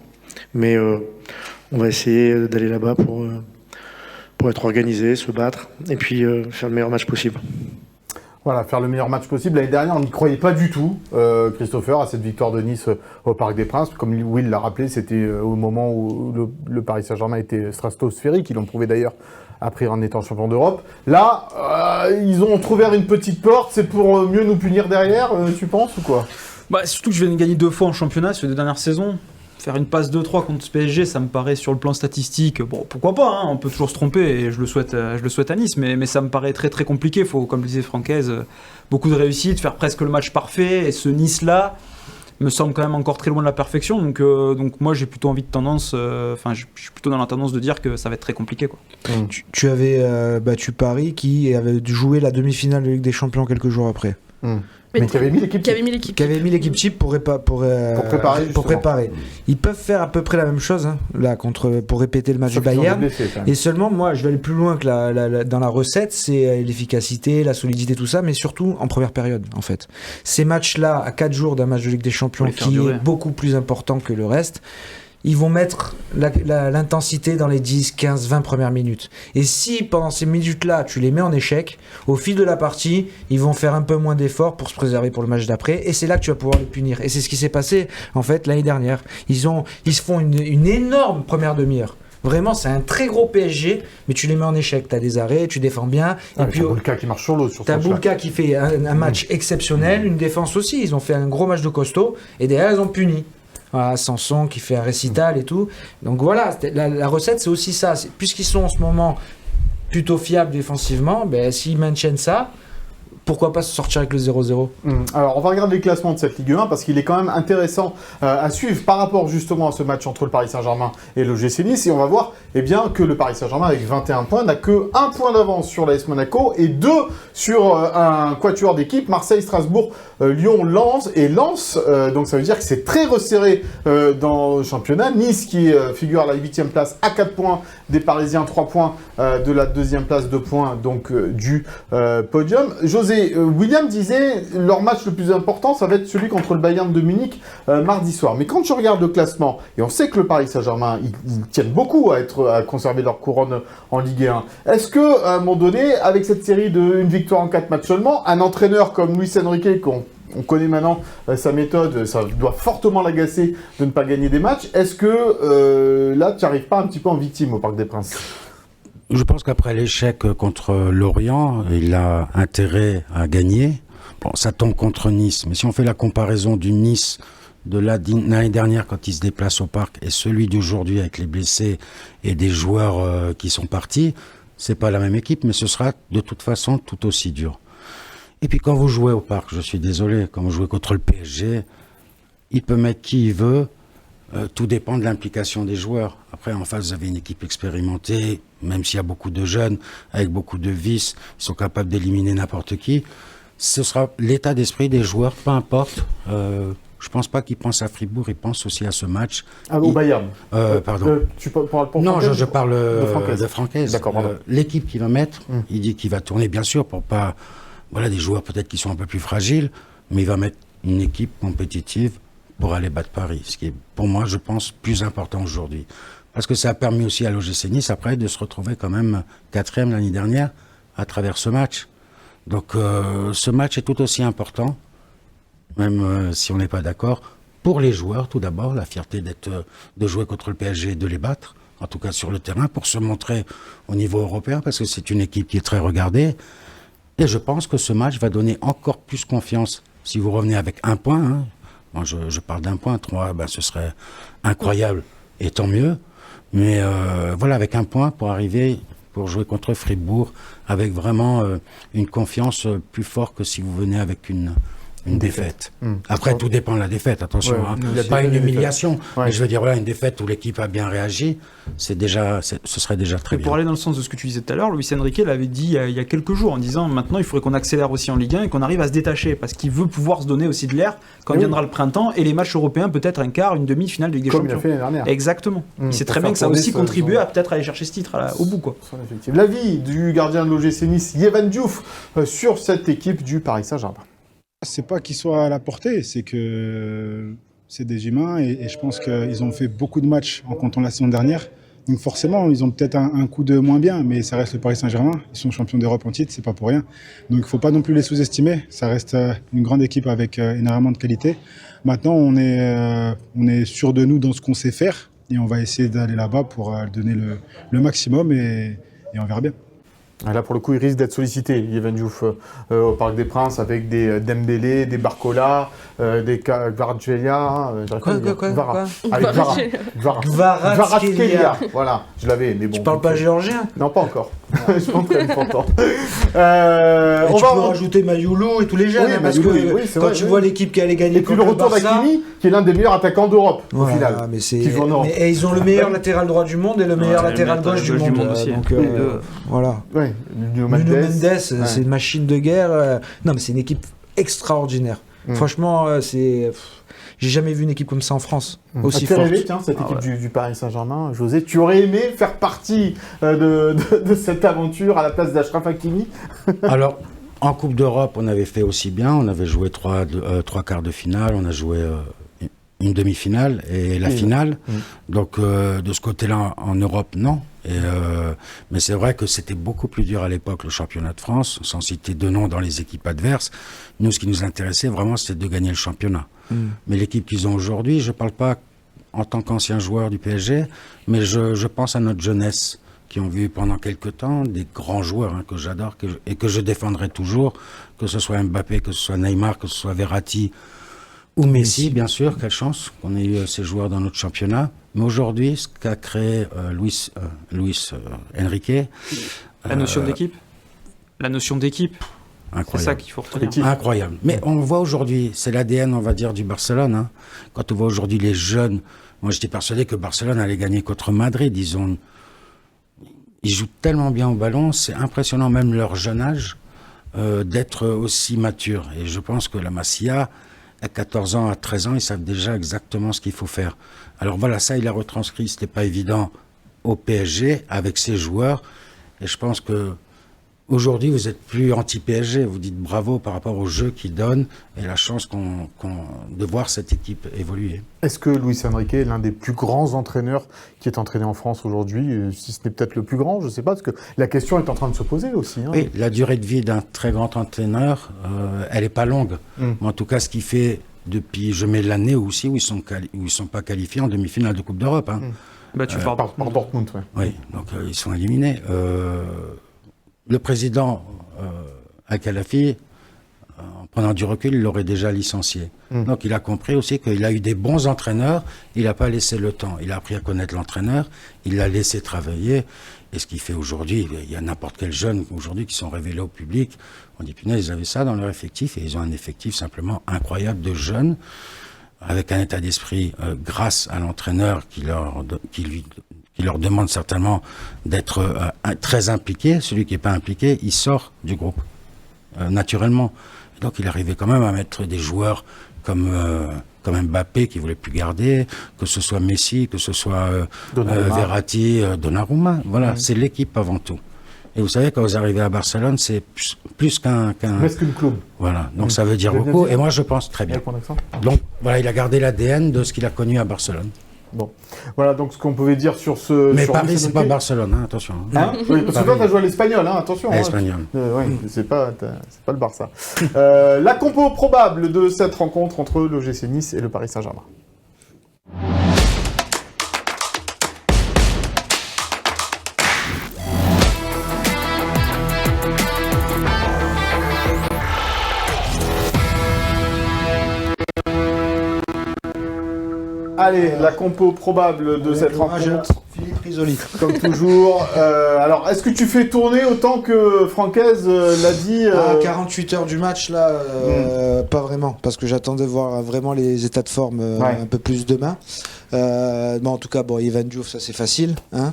Mais on va essayer d'aller là-bas pour être organisé, se battre et puis faire le meilleur match possible. Voilà, faire le meilleur match possible. L'année dernière, on n'y croyait pas du tout, Christopher, à cette victoire de Nice au Parc des Princes. Comme Will l'a rappelé, c'était au moment où le Paris Saint-Germain était stratosphérique. Ils l'ont prouvé d'ailleurs après en étant champion d'Europe. Là, ils ont trouvé une petite porte. C'est pour mieux nous punir derrière, tu penses, ou quoi? Surtout que je viens de gagner 2 fois en championnat sur les 2 dernières saisons. Faire une passe 2-3 contre ce PSG, ça me paraît sur le plan statistique, bon, pourquoi pas, on peut toujours se tromper et je le souhaite à Nice, mais ça me paraît très très compliqué. Il faut, comme le disait Francaise, beaucoup de réussite, faire presque le match parfait. Et ce Nice-là, me semble quand même encore très loin de la perfection. Donc moi, j'ai plutôt envie de tendance, je suis plutôt dans la tendance de dire que ça va être très compliqué, quoi. Tu avais battu Paris qui avait dû jouer la demi-finale de Ligue des Champions quelques jours après. Mais qui avait mis l'équipe Qui avait mis l'équipe type pour préparer. Ils peuvent faire à peu près la même chose là pour répéter le match du Bayern. Et seulement, moi, je vais aller plus loin que dans la recette, c'est l'efficacité, la solidité, tout ça, mais surtout en première période, en fait. Ces matchs-là, à 4 jours d'un match de Ligue des Champions, qui est beaucoup plus important que le reste, ils vont mettre l'intensité dans les 10, 15, 20 premières minutes. Et si pendant ces minutes-là, tu les mets en échec, au fil de la partie, ils vont faire un peu moins d'efforts pour se préserver pour le match d'après. Et c'est là que tu vas pouvoir les punir. Et c'est ce qui s'est passé, en fait, l'année dernière. Ils se font une énorme première demi-heure. Vraiment, c'est un très gros PSG, mais tu les mets en échec. Tu as des arrêts, tu défends bien. Et puis, t'as Boulka qui marche sur l'autre. T'as Boulka qui fait un match exceptionnel, une défense aussi. Ils ont fait un gros match de costaud. Et derrière, ils ont puni. Voilà, Sanson qui fait un récital et tout. Donc voilà, la recette, c'est aussi ça. Puisqu'ils sont en ce moment plutôt fiables défensivement, s'ils maintiennent ça, pourquoi pas se sortir avec le 0-0 ? Alors, on va regarder le classement de cette Ligue 1 parce qu'il est quand même intéressant à suivre par rapport justement à ce match entre le Paris Saint-Germain et l'OGC Nice. Et on va voir que le Paris Saint-Germain, avec 21 points, n'a que 1 point d'avance sur l'AS Monaco et 2 sur un quatuor d'équipe, Marseille, Strasbourg, Lyon, Lens et Lens. Donc ça veut dire que c'est très resserré dans le championnat. Nice qui figure à la 8e place à 4 points des Parisiens, 3 points de la 2e place, 2 points donc du podium. José, William disait leur match le plus important, ça va être celui contre le Bayern de Munich mardi soir. Mais quand je regarde le classement, et on sait que le Paris Saint-Germain, ils tiennent beaucoup à conserver leur couronne en Ligue 1. Est-ce que, à un moment donné, avec cette série de une victoire en 4 matchs seulement, un entraîneur comme Luis Enrique, on connaît maintenant sa méthode, ça doit fortement l'agacer de ne pas gagner des matchs. Est-ce que là, tu n'arrives pas un petit peu en victime au Parc des Princes ? Je pense qu'après l'échec contre Lorient, il a intérêt à gagner. Bon, ça tombe contre Nice, mais si on fait la comparaison du Nice de l'année dernière quand il se déplace au Parc et celui d'aujourd'hui avec les blessés et des joueurs qui sont partis, c'est pas la même équipe, mais ce sera de toute façon tout aussi dur. Et puis quand vous jouez au Parc, je suis désolé, quand vous jouez contre le PSG, il peut mettre qui il veut. Tout dépend de l'implication des joueurs. Après, en face, vous avez une équipe expérimentée, même s'il y a beaucoup de jeunes, avec beaucoup de vices, ils sont capables d'éliminer n'importe qui. Ce sera l'état d'esprit des joueurs, peu importe. Je pense pas qu'ils pensent à Fribourg, ils pensent aussi à ce match. Au Bayern. Pardon. Tu parles pour non, je parle de Francaise. D'accord, pardon. L'équipe qu'il va mettre, il dit qu'il va tourner, bien sûr, pour pas... Voilà, des joueurs peut-être qui sont un peu plus fragiles, mais il va mettre une équipe compétitive pour aller battre Paris, ce qui est, pour moi, je pense, plus important aujourd'hui. Parce que ça a permis aussi à l'OGC Nice, après, de se retrouver quand même 4e l'année dernière à travers ce match. Donc, ce match est tout aussi important, même si on n'est pas d'accord, pour les joueurs, tout d'abord, la fierté de jouer contre le PSG et de les battre, en tout cas sur le terrain, pour se montrer au niveau européen, parce que c'est une équipe qui est très regardée. Et je pense que ce match va donner encore plus confiance. Si vous revenez avec 1 point, moi je parle d'1 point, 3, ce serait incroyable, et tant mieux. Mais voilà, avec 1 point pour arriver, pour jouer contre Fribourg, avec vraiment une confiance plus forte que si vous venez avec une défaite. Après, tout dépend de la défaite, attention. Il n'y a pas une humiliation. Mais je veux dire, voilà, une défaite où l'équipe a bien réagi, ce serait déjà très bien. Pour aller dans le sens de ce que tu disais tout à l'heure, Luis Enrique l'avait dit il y a quelques jours en disant maintenant il faudrait qu'on accélère aussi en Ligue 1 et qu'on arrive à se détacher parce qu'il veut pouvoir se donner aussi de l'air quand viendra le printemps et les matchs européens, peut-être un quart, une demi-finale de Ligue des Champions. Comme il a fait l'année dernière. Exactement. Il sait très bien que ça a aussi contribué à peut-être aller chercher ce titre au bout, quoi. L'avis du gardien de l'OGC Nice, Yehvan Diouf, sur cette équipe du Paris Saint-Germain. C'est pas qu'ils soient à la portée, c'est que c'est des humains et je pense qu'ils ont fait beaucoup de matchs en comptant la saison dernière. Donc forcément, ils ont peut-être un coup de moins bien, mais ça reste le Paris Saint-Germain. Ils sont champions d'Europe en titre, c'est pas pour rien. Donc il faut pas non plus les sous-estimer. Ça reste une grande équipe avec énormément de qualité. Maintenant, on est sûr de nous dans ce qu'on sait faire et on va essayer d'aller là-bas pour donner le maximum et on verra bien. Là, pour le coup, il risque d'être sollicité, Yehvan Diouf, au Parc des Princes, avec des Dembélé, des Barcola, des Kvaratskhelia. Kvaratskhelia. Voilà, je l'avais, mais bon. Tu parles pas géorgien ? Non, pas encore. Je pense qu'elle est contente. Et On tu va peux rajouter Mayoulou et tous les jeunes, Oui, parce Mayoulou, que oui, c'est quand vrai, tu oui. vois l'équipe qui allait gagner Et puis le contre retour Barça, d'Hakimi, qui est l'un des meilleurs attaquants d'Europe, au voilà, final. mais qui joue en Europe. et ils ont le meilleur latéral droit du monde et le meilleur Ouais, latéral le gauche du monde. aussi. Donc, Les deux. voilà. Ouais, Nuno Nuno Mendes. Mendes, c'est une machine de guerre. Non, mais c'est une équipe extraordinaire. Franchement, j'ai jamais vu une équipe comme ça en France, aussi Tu as forte. rêvé, tiens, cette équipe du Paris Saint-Germain, José, tu aurais aimé faire partie de cette aventure à la place d'Achraf Hakimi? Alors, en Coupe d'Europe, on avait fait aussi bien. On avait joué trois quarts de finale. On a joué une demi-finale et la finale. Donc, de ce côté-là, en Europe, non. Mais c'est vrai que c'était beaucoup plus dur à l'époque, le championnat de France, sans citer de noms dans les équipes adverses. Nous, ce qui nous intéressait vraiment, c'était de gagner le championnat. Mais l'équipe qu'ils ont aujourd'hui, je ne parle pas en tant qu'ancien joueur du PSG, mais je pense à notre jeunesse, qui ont vu pendant quelques temps des grands joueurs que j'adore et que je défendrai toujours, que ce soit Mbappé, que ce soit Neymar, que ce soit Verratti ou Messi, bien sûr. Quelle chance qu'on ait eu ces joueurs dans notre championnat. Mais aujourd'hui, ce qu'a créé Luis Enrique... La notion d'équipe. La notion d'équipe. C'est ça qu'il faut retenir. Incroyable. Mais on voit aujourd'hui, c'est l'ADN, on va dire, du Barcelone. Hein. Quand on voit aujourd'hui les jeunes, moi j'étais persuadé que Barcelone allait gagner contre Madrid. Ils jouent tellement bien au ballon, c'est impressionnant, même leur jeune âge, d'être aussi matures. Et je pense que la Masia, à 14 ans, à 13 ans, ils savent déjà exactement ce qu'il faut faire. Alors voilà, ça, il a retranscrit, c'était pas évident au PSG avec ses joueurs. Et je pense que aujourd'hui, vous êtes plus anti-PSG, vous dites bravo par rapport au jeu qu'ils donnent et la chance de voir cette équipe évoluer. Est-ce que Luis Enrique est l'un des plus grands entraîneurs qui est entraîné en France aujourd'hui, si ce n'est peut-être le plus grand, je ne sais pas, parce que la question est en train de se poser aussi. Hein. Oui, la durée de vie d'un très grand entraîneur, elle n'est pas longue. Mais en tout cas, ce qu'il fait depuis, je mets l'année aussi où ils sont pas qualifiés en demi-finale de Coupe d'Europe. Hein. Bah, tu parles par Dortmund, ouais. Oui, donc ils sont éliminés. Le président Al-Khelaïfi, en prenant du recul, il l'aurait déjà licencié. Donc il a compris aussi qu'il a eu des bons entraîneurs, il n'a pas laissé le temps. Il a appris à connaître l'entraîneur, il l'a laissé travailler. Et ce qu'il fait aujourd'hui, il y a n'importe quel jeune aujourd'hui qui sont révélés au public. On dit, punaise, ils avaient ça dans leur effectif et ils ont un effectif simplement incroyable de jeunes, avec un état d'esprit grâce à l'entraîneur qui leur demande certainement d'être très impliqué. Celui qui n'est pas impliqué, il sort du groupe, naturellement. Et donc il arrivait quand même à mettre des joueurs comme Mbappé qui ne voulait plus garder, que ce soit Messi, que ce soit Verratti, Donnarumma. Voilà, c'est l'équipe avant tout. Et vous savez, quand vous arrivez à Barcelone, c'est plus qu'une club. Voilà, donc ça veut dire beaucoup. Et moi, je pense très bien. Donc voilà, il a gardé l'ADN de ce qu'il a connu à Barcelone. Bon, voilà donc ce qu'on pouvait dire sur ce. Mais sur Paris, c'est pas Barcelone, hein, attention. Hein oui, parce que toi, t'as joué à l'Espagnol, hein, attention. L'Espagnol. Oui, c'est pas le Barça. La compo probable de cette rencontre entre l'OGC Nice et le Paris Saint-Germain. Allez, la compo probable de cette rencontre. Philippe Risoli. Comme toujours. Alors, est-ce que tu fais tourner autant que Francaise l'a dit À 48 heures du match, là, pas vraiment. Parce que j'attendais de voir vraiment les états de forme un peu plus demain. Bon, en tout cas, bon, Ivan Diouf, ça c'est facile. Hein.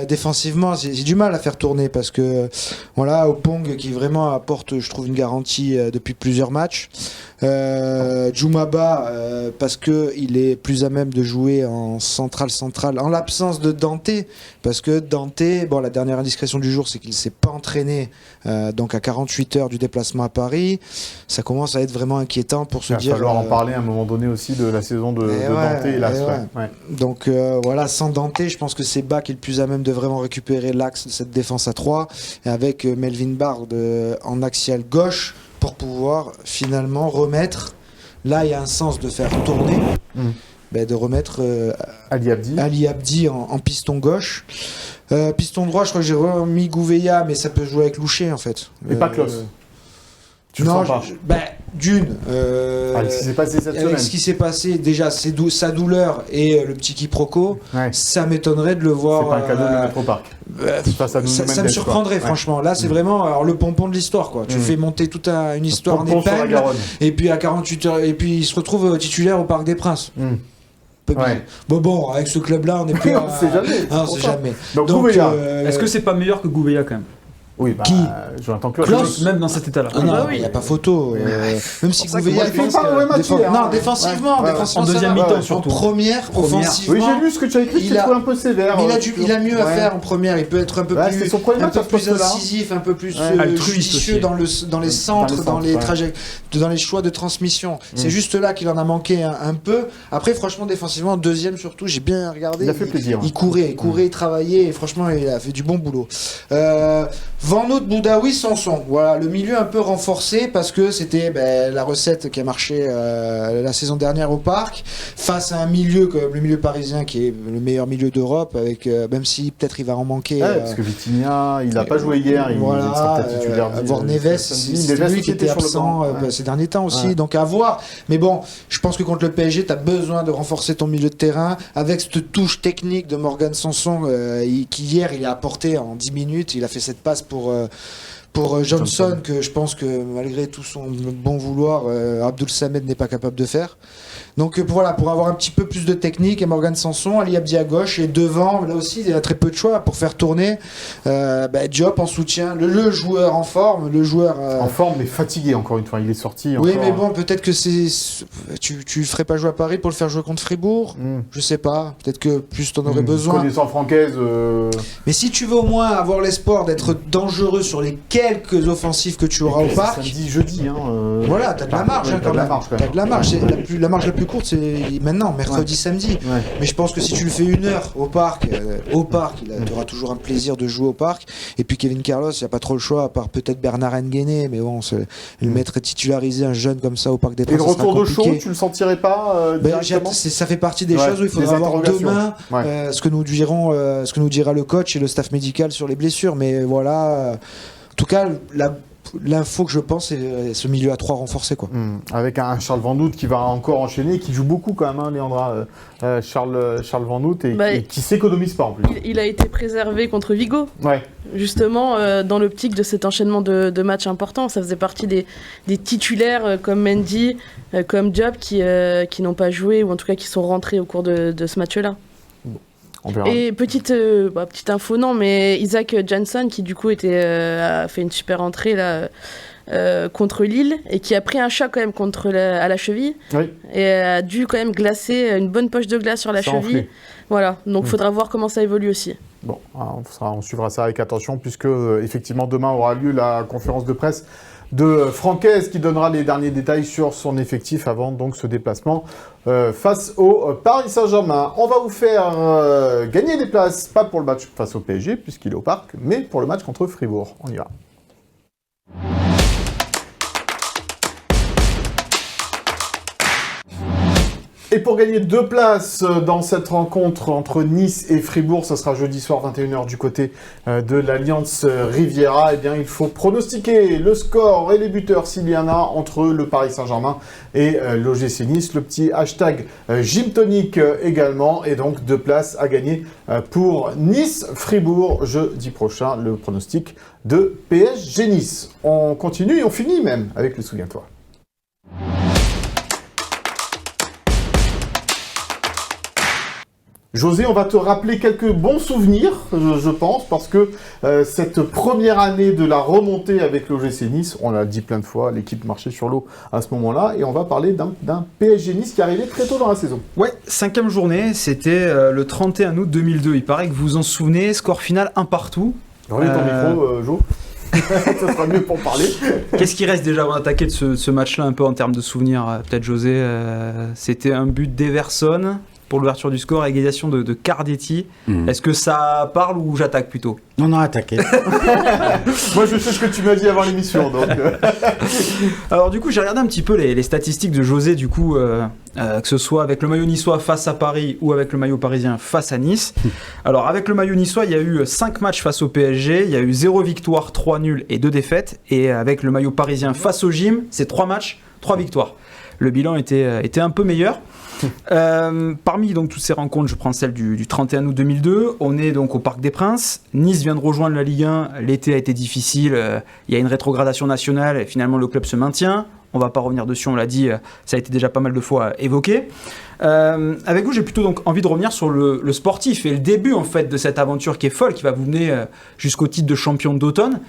Défensivement, j'ai du mal à faire tourner parce que voilà, Opong qui vraiment apporte, je trouve, une garantie depuis plusieurs matchs. Djoumaba parce que il est plus à même de jouer en central en l'absence de Dante, parce que Dante, bon, la dernière indiscrétion du jour, c'est qu'il s'est pas entraîné donc à 48 heures du déplacement à Paris. Ça commence à être vraiment inquiétant pour se dire. Il va falloir en parler à un moment donné aussi de la saison de Dante et l'As. Donc voilà, sans Dante, je pense que c'est Bas qui est le plus à même de vraiment récupérer l'axe de cette défense à 3, et avec Melvin Bard en axial gauche pour pouvoir finalement remettre, là il y a un sens de faire tourner, de remettre Ali Abdi en piston gauche. Piston droit, je crois que j'ai remis Gouveia, mais ça peut jouer avec Louché en fait. Et pas Klose. Tu non, le sens pas. ce qui s'est passé cette semaine. Ce qui s'est passé, déjà, sa douleur et le petit quiproquo, ça m'étonnerait de le voir. C'est pas un cadeau de le mettre au parc. Ça me surprendrait, franchement. Là, c'est vraiment alors, le pompon de l'histoire, quoi. Tu fais monter toute une histoire en épingle, et puis à 48 heures, et puis il se retrouve titulaire au Parc des Princes. Bon, avec ce club-là, on est plus. On sait jamais. On sait jamais. Donc est-ce que c'est pas meilleur que Gouveia quand même? Oui, qui Jonathan Klaus, même dans cet état-là. Il n'y a pas photo. Même si Gouveia défensivement, en deuxième mi-temps surtout. En première, offensivement. Oui, j'ai lu ce que tu as écrit, je t'ai trouvé un peu sévère. Il a mieux à faire en première. Il peut être un peu plus incisif, un peu plus judicieux dans les centres, dans les choix de transmission. C'est juste là qu'il en a manqué un peu. Après, franchement, défensivement, deuxième surtout, j'ai bien regardé. Il a fait plaisir. Il courait, il travaillait, et franchement, il a fait du bon boulot. Van Noot, Boudaoui, Sanson. Voilà, le milieu un peu renforcé parce que c'était la recette qui a marché la saison dernière au Parc, face à un milieu comme le milieu parisien qui est le meilleur milieu d'Europe, avec même si peut-être il va en manquer. Parce que Vitinha, il n'a pas joué hier, il sera peut-être titulaire. Voir Neves, c'est lui qui était absent ces derniers temps aussi, donc à voir. Mais bon, je pense que contre le PSG, tu as besoin de renforcer ton milieu de terrain avec cette touche technique de Morgan Sanson qui hier il a apporté en 10 minutes, il a fait cette passe pour Johnson, que je pense que malgré tout son bon vouloir, Abdoul Samed n'est pas capable de faire. Donc voilà, pour avoir un petit peu plus de technique, et Morgan Sanson, Ali Abdi à gauche, et devant, là aussi, il y a très peu de choix pour faire tourner. Diop en soutien, le joueur en forme, en forme mais fatigué encore une fois, il est sorti. Oui, mais bon, peut-être que tu le ferais pas jouer à Paris pour le faire jouer contre Fribourg. Je sais pas, peut-être que plus t'en aurais besoin. Connaissant Francaise. Mais si tu veux au moins avoir l'espoir d'être dangereux sur les quelques offensifs que tu auras au Parc. Samedi, jeudi. Voilà, t'as de la marge quand même. T'as de la marge. La marge la plus courte, c'est maintenant, mercredi, samedi. Mais je pense que si tu le fais 1 heure au Parc, tu auras toujours un plaisir de jouer au Parc. Et puis Kevin Carlos, il n'y a pas trop le choix, à part peut-être Bernard Nguéné, mais bon, le mettre titulariser un jeune comme ça au Parc des Princes. Et le retour de Shaw, tu le sentirais pas ça fait partie des choses où il faudra voir demain ce que nous dira le coach et le staff médical sur les blessures. Mais voilà, en tout cas, l'info que je pense, c'est ce milieu à 3 renforcé, quoi. Avec un Charles Van Noot qui va encore enchaîner, qui joue beaucoup quand même, Léandra, Charles Van Noot, et qui s'économise pas en plus. Il a été préservé contre Vigo, justement dans l'optique de cet enchaînement de matchs importants. Ça faisait partie des titulaires comme Mendy, comme Diop qui n'ont pas joué, ou en tout cas qui sont rentrés au cours de ce match-là. Et petite info, mais Isaac Jansson qui du coup a fait une super entrée là, contre Lille, et qui a pris un choc quand même à la cheville, et a dû quand même glacer une bonne poche de glace sur la cheville. Voilà, donc faudra voir comment ça évolue aussi. Bon, on suivra ça avec attention, puisque effectivement demain aura lieu la conférence de presse de Francaise qui donnera les derniers détails sur son effectif avant donc ce déplacement face au Paris Saint-Germain. On va vous faire gagner des places, pas pour le match face au PSG puisqu'il est au Parc, mais pour le match contre Fribourg. On y va. Et pour gagner 2 places dans cette rencontre entre Nice et Fribourg, ça sera jeudi soir 21h du côté de l'Alliance Riviera, il faut pronostiquer le score et les buteurs s'il y en a entre le Paris Saint-Germain et l'OGC Nice. Le petit hashtag Gymtonic également, et donc 2 places à gagner pour Nice-Fribourg jeudi prochain, le pronostic de PSG Nice. On continue et on finit même avec le Souviens-toi. José, on va te rappeler quelques bons souvenirs, je pense, parce que cette première année de la remontée avec l'OGC Nice, on l'a dit plein de fois, l'équipe marchait sur l'eau à ce moment-là, et on va parler d'un PSG Nice qui arrivait très tôt dans la saison. Ouais, 5e journée, c'était le 31 août 2002. Il paraît que vous vous en souvenez, score final 1 partout. Relève ton micro, Jo. Ça sera mieux pour parler. Qu'est-ce qui reste déjà avant d'attaquer de ce match-là, un peu en termes de souvenirs, peut-être José? C'était un but d'Everson pour l'ouverture du score, égalisation de Cardetti. Est-ce que ça parle ou j'attaque plutôt? Non, attaquer. Moi, je sais ce que tu m'as dit avant l'émission, donc... Alors, du coup, j'ai regardé un petit peu les statistiques de José, du coup, que ce soit avec le maillot niçois face à Paris ou avec le maillot parisien face à Nice. Alors, avec le maillot niçois, il y a eu 5 matchs face au PSG, il y a eu 0 victoire, 3 nuls et 2 défaites. Et avec le maillot parisien face au Gym, c'est 3 matchs, 3 victoires. le bilan était un peu meilleur. Parmi donc toutes ces rencontres, je prends celle du 31 août 2002. On est donc au Parc des Princes. Nice vient de rejoindre la Ligue 1. L'été a été difficile. Il y a une rétrogradation nationale et finalement le club se maintient. On va pas revenir dessus, on l'a dit, ça a été déjà pas mal de fois évoqué. Avec vous, j'ai plutôt donc envie de revenir sur le sportif et le début en fait de cette aventure qui est folle, qui va vous mener jusqu'au titre de champion d'automne.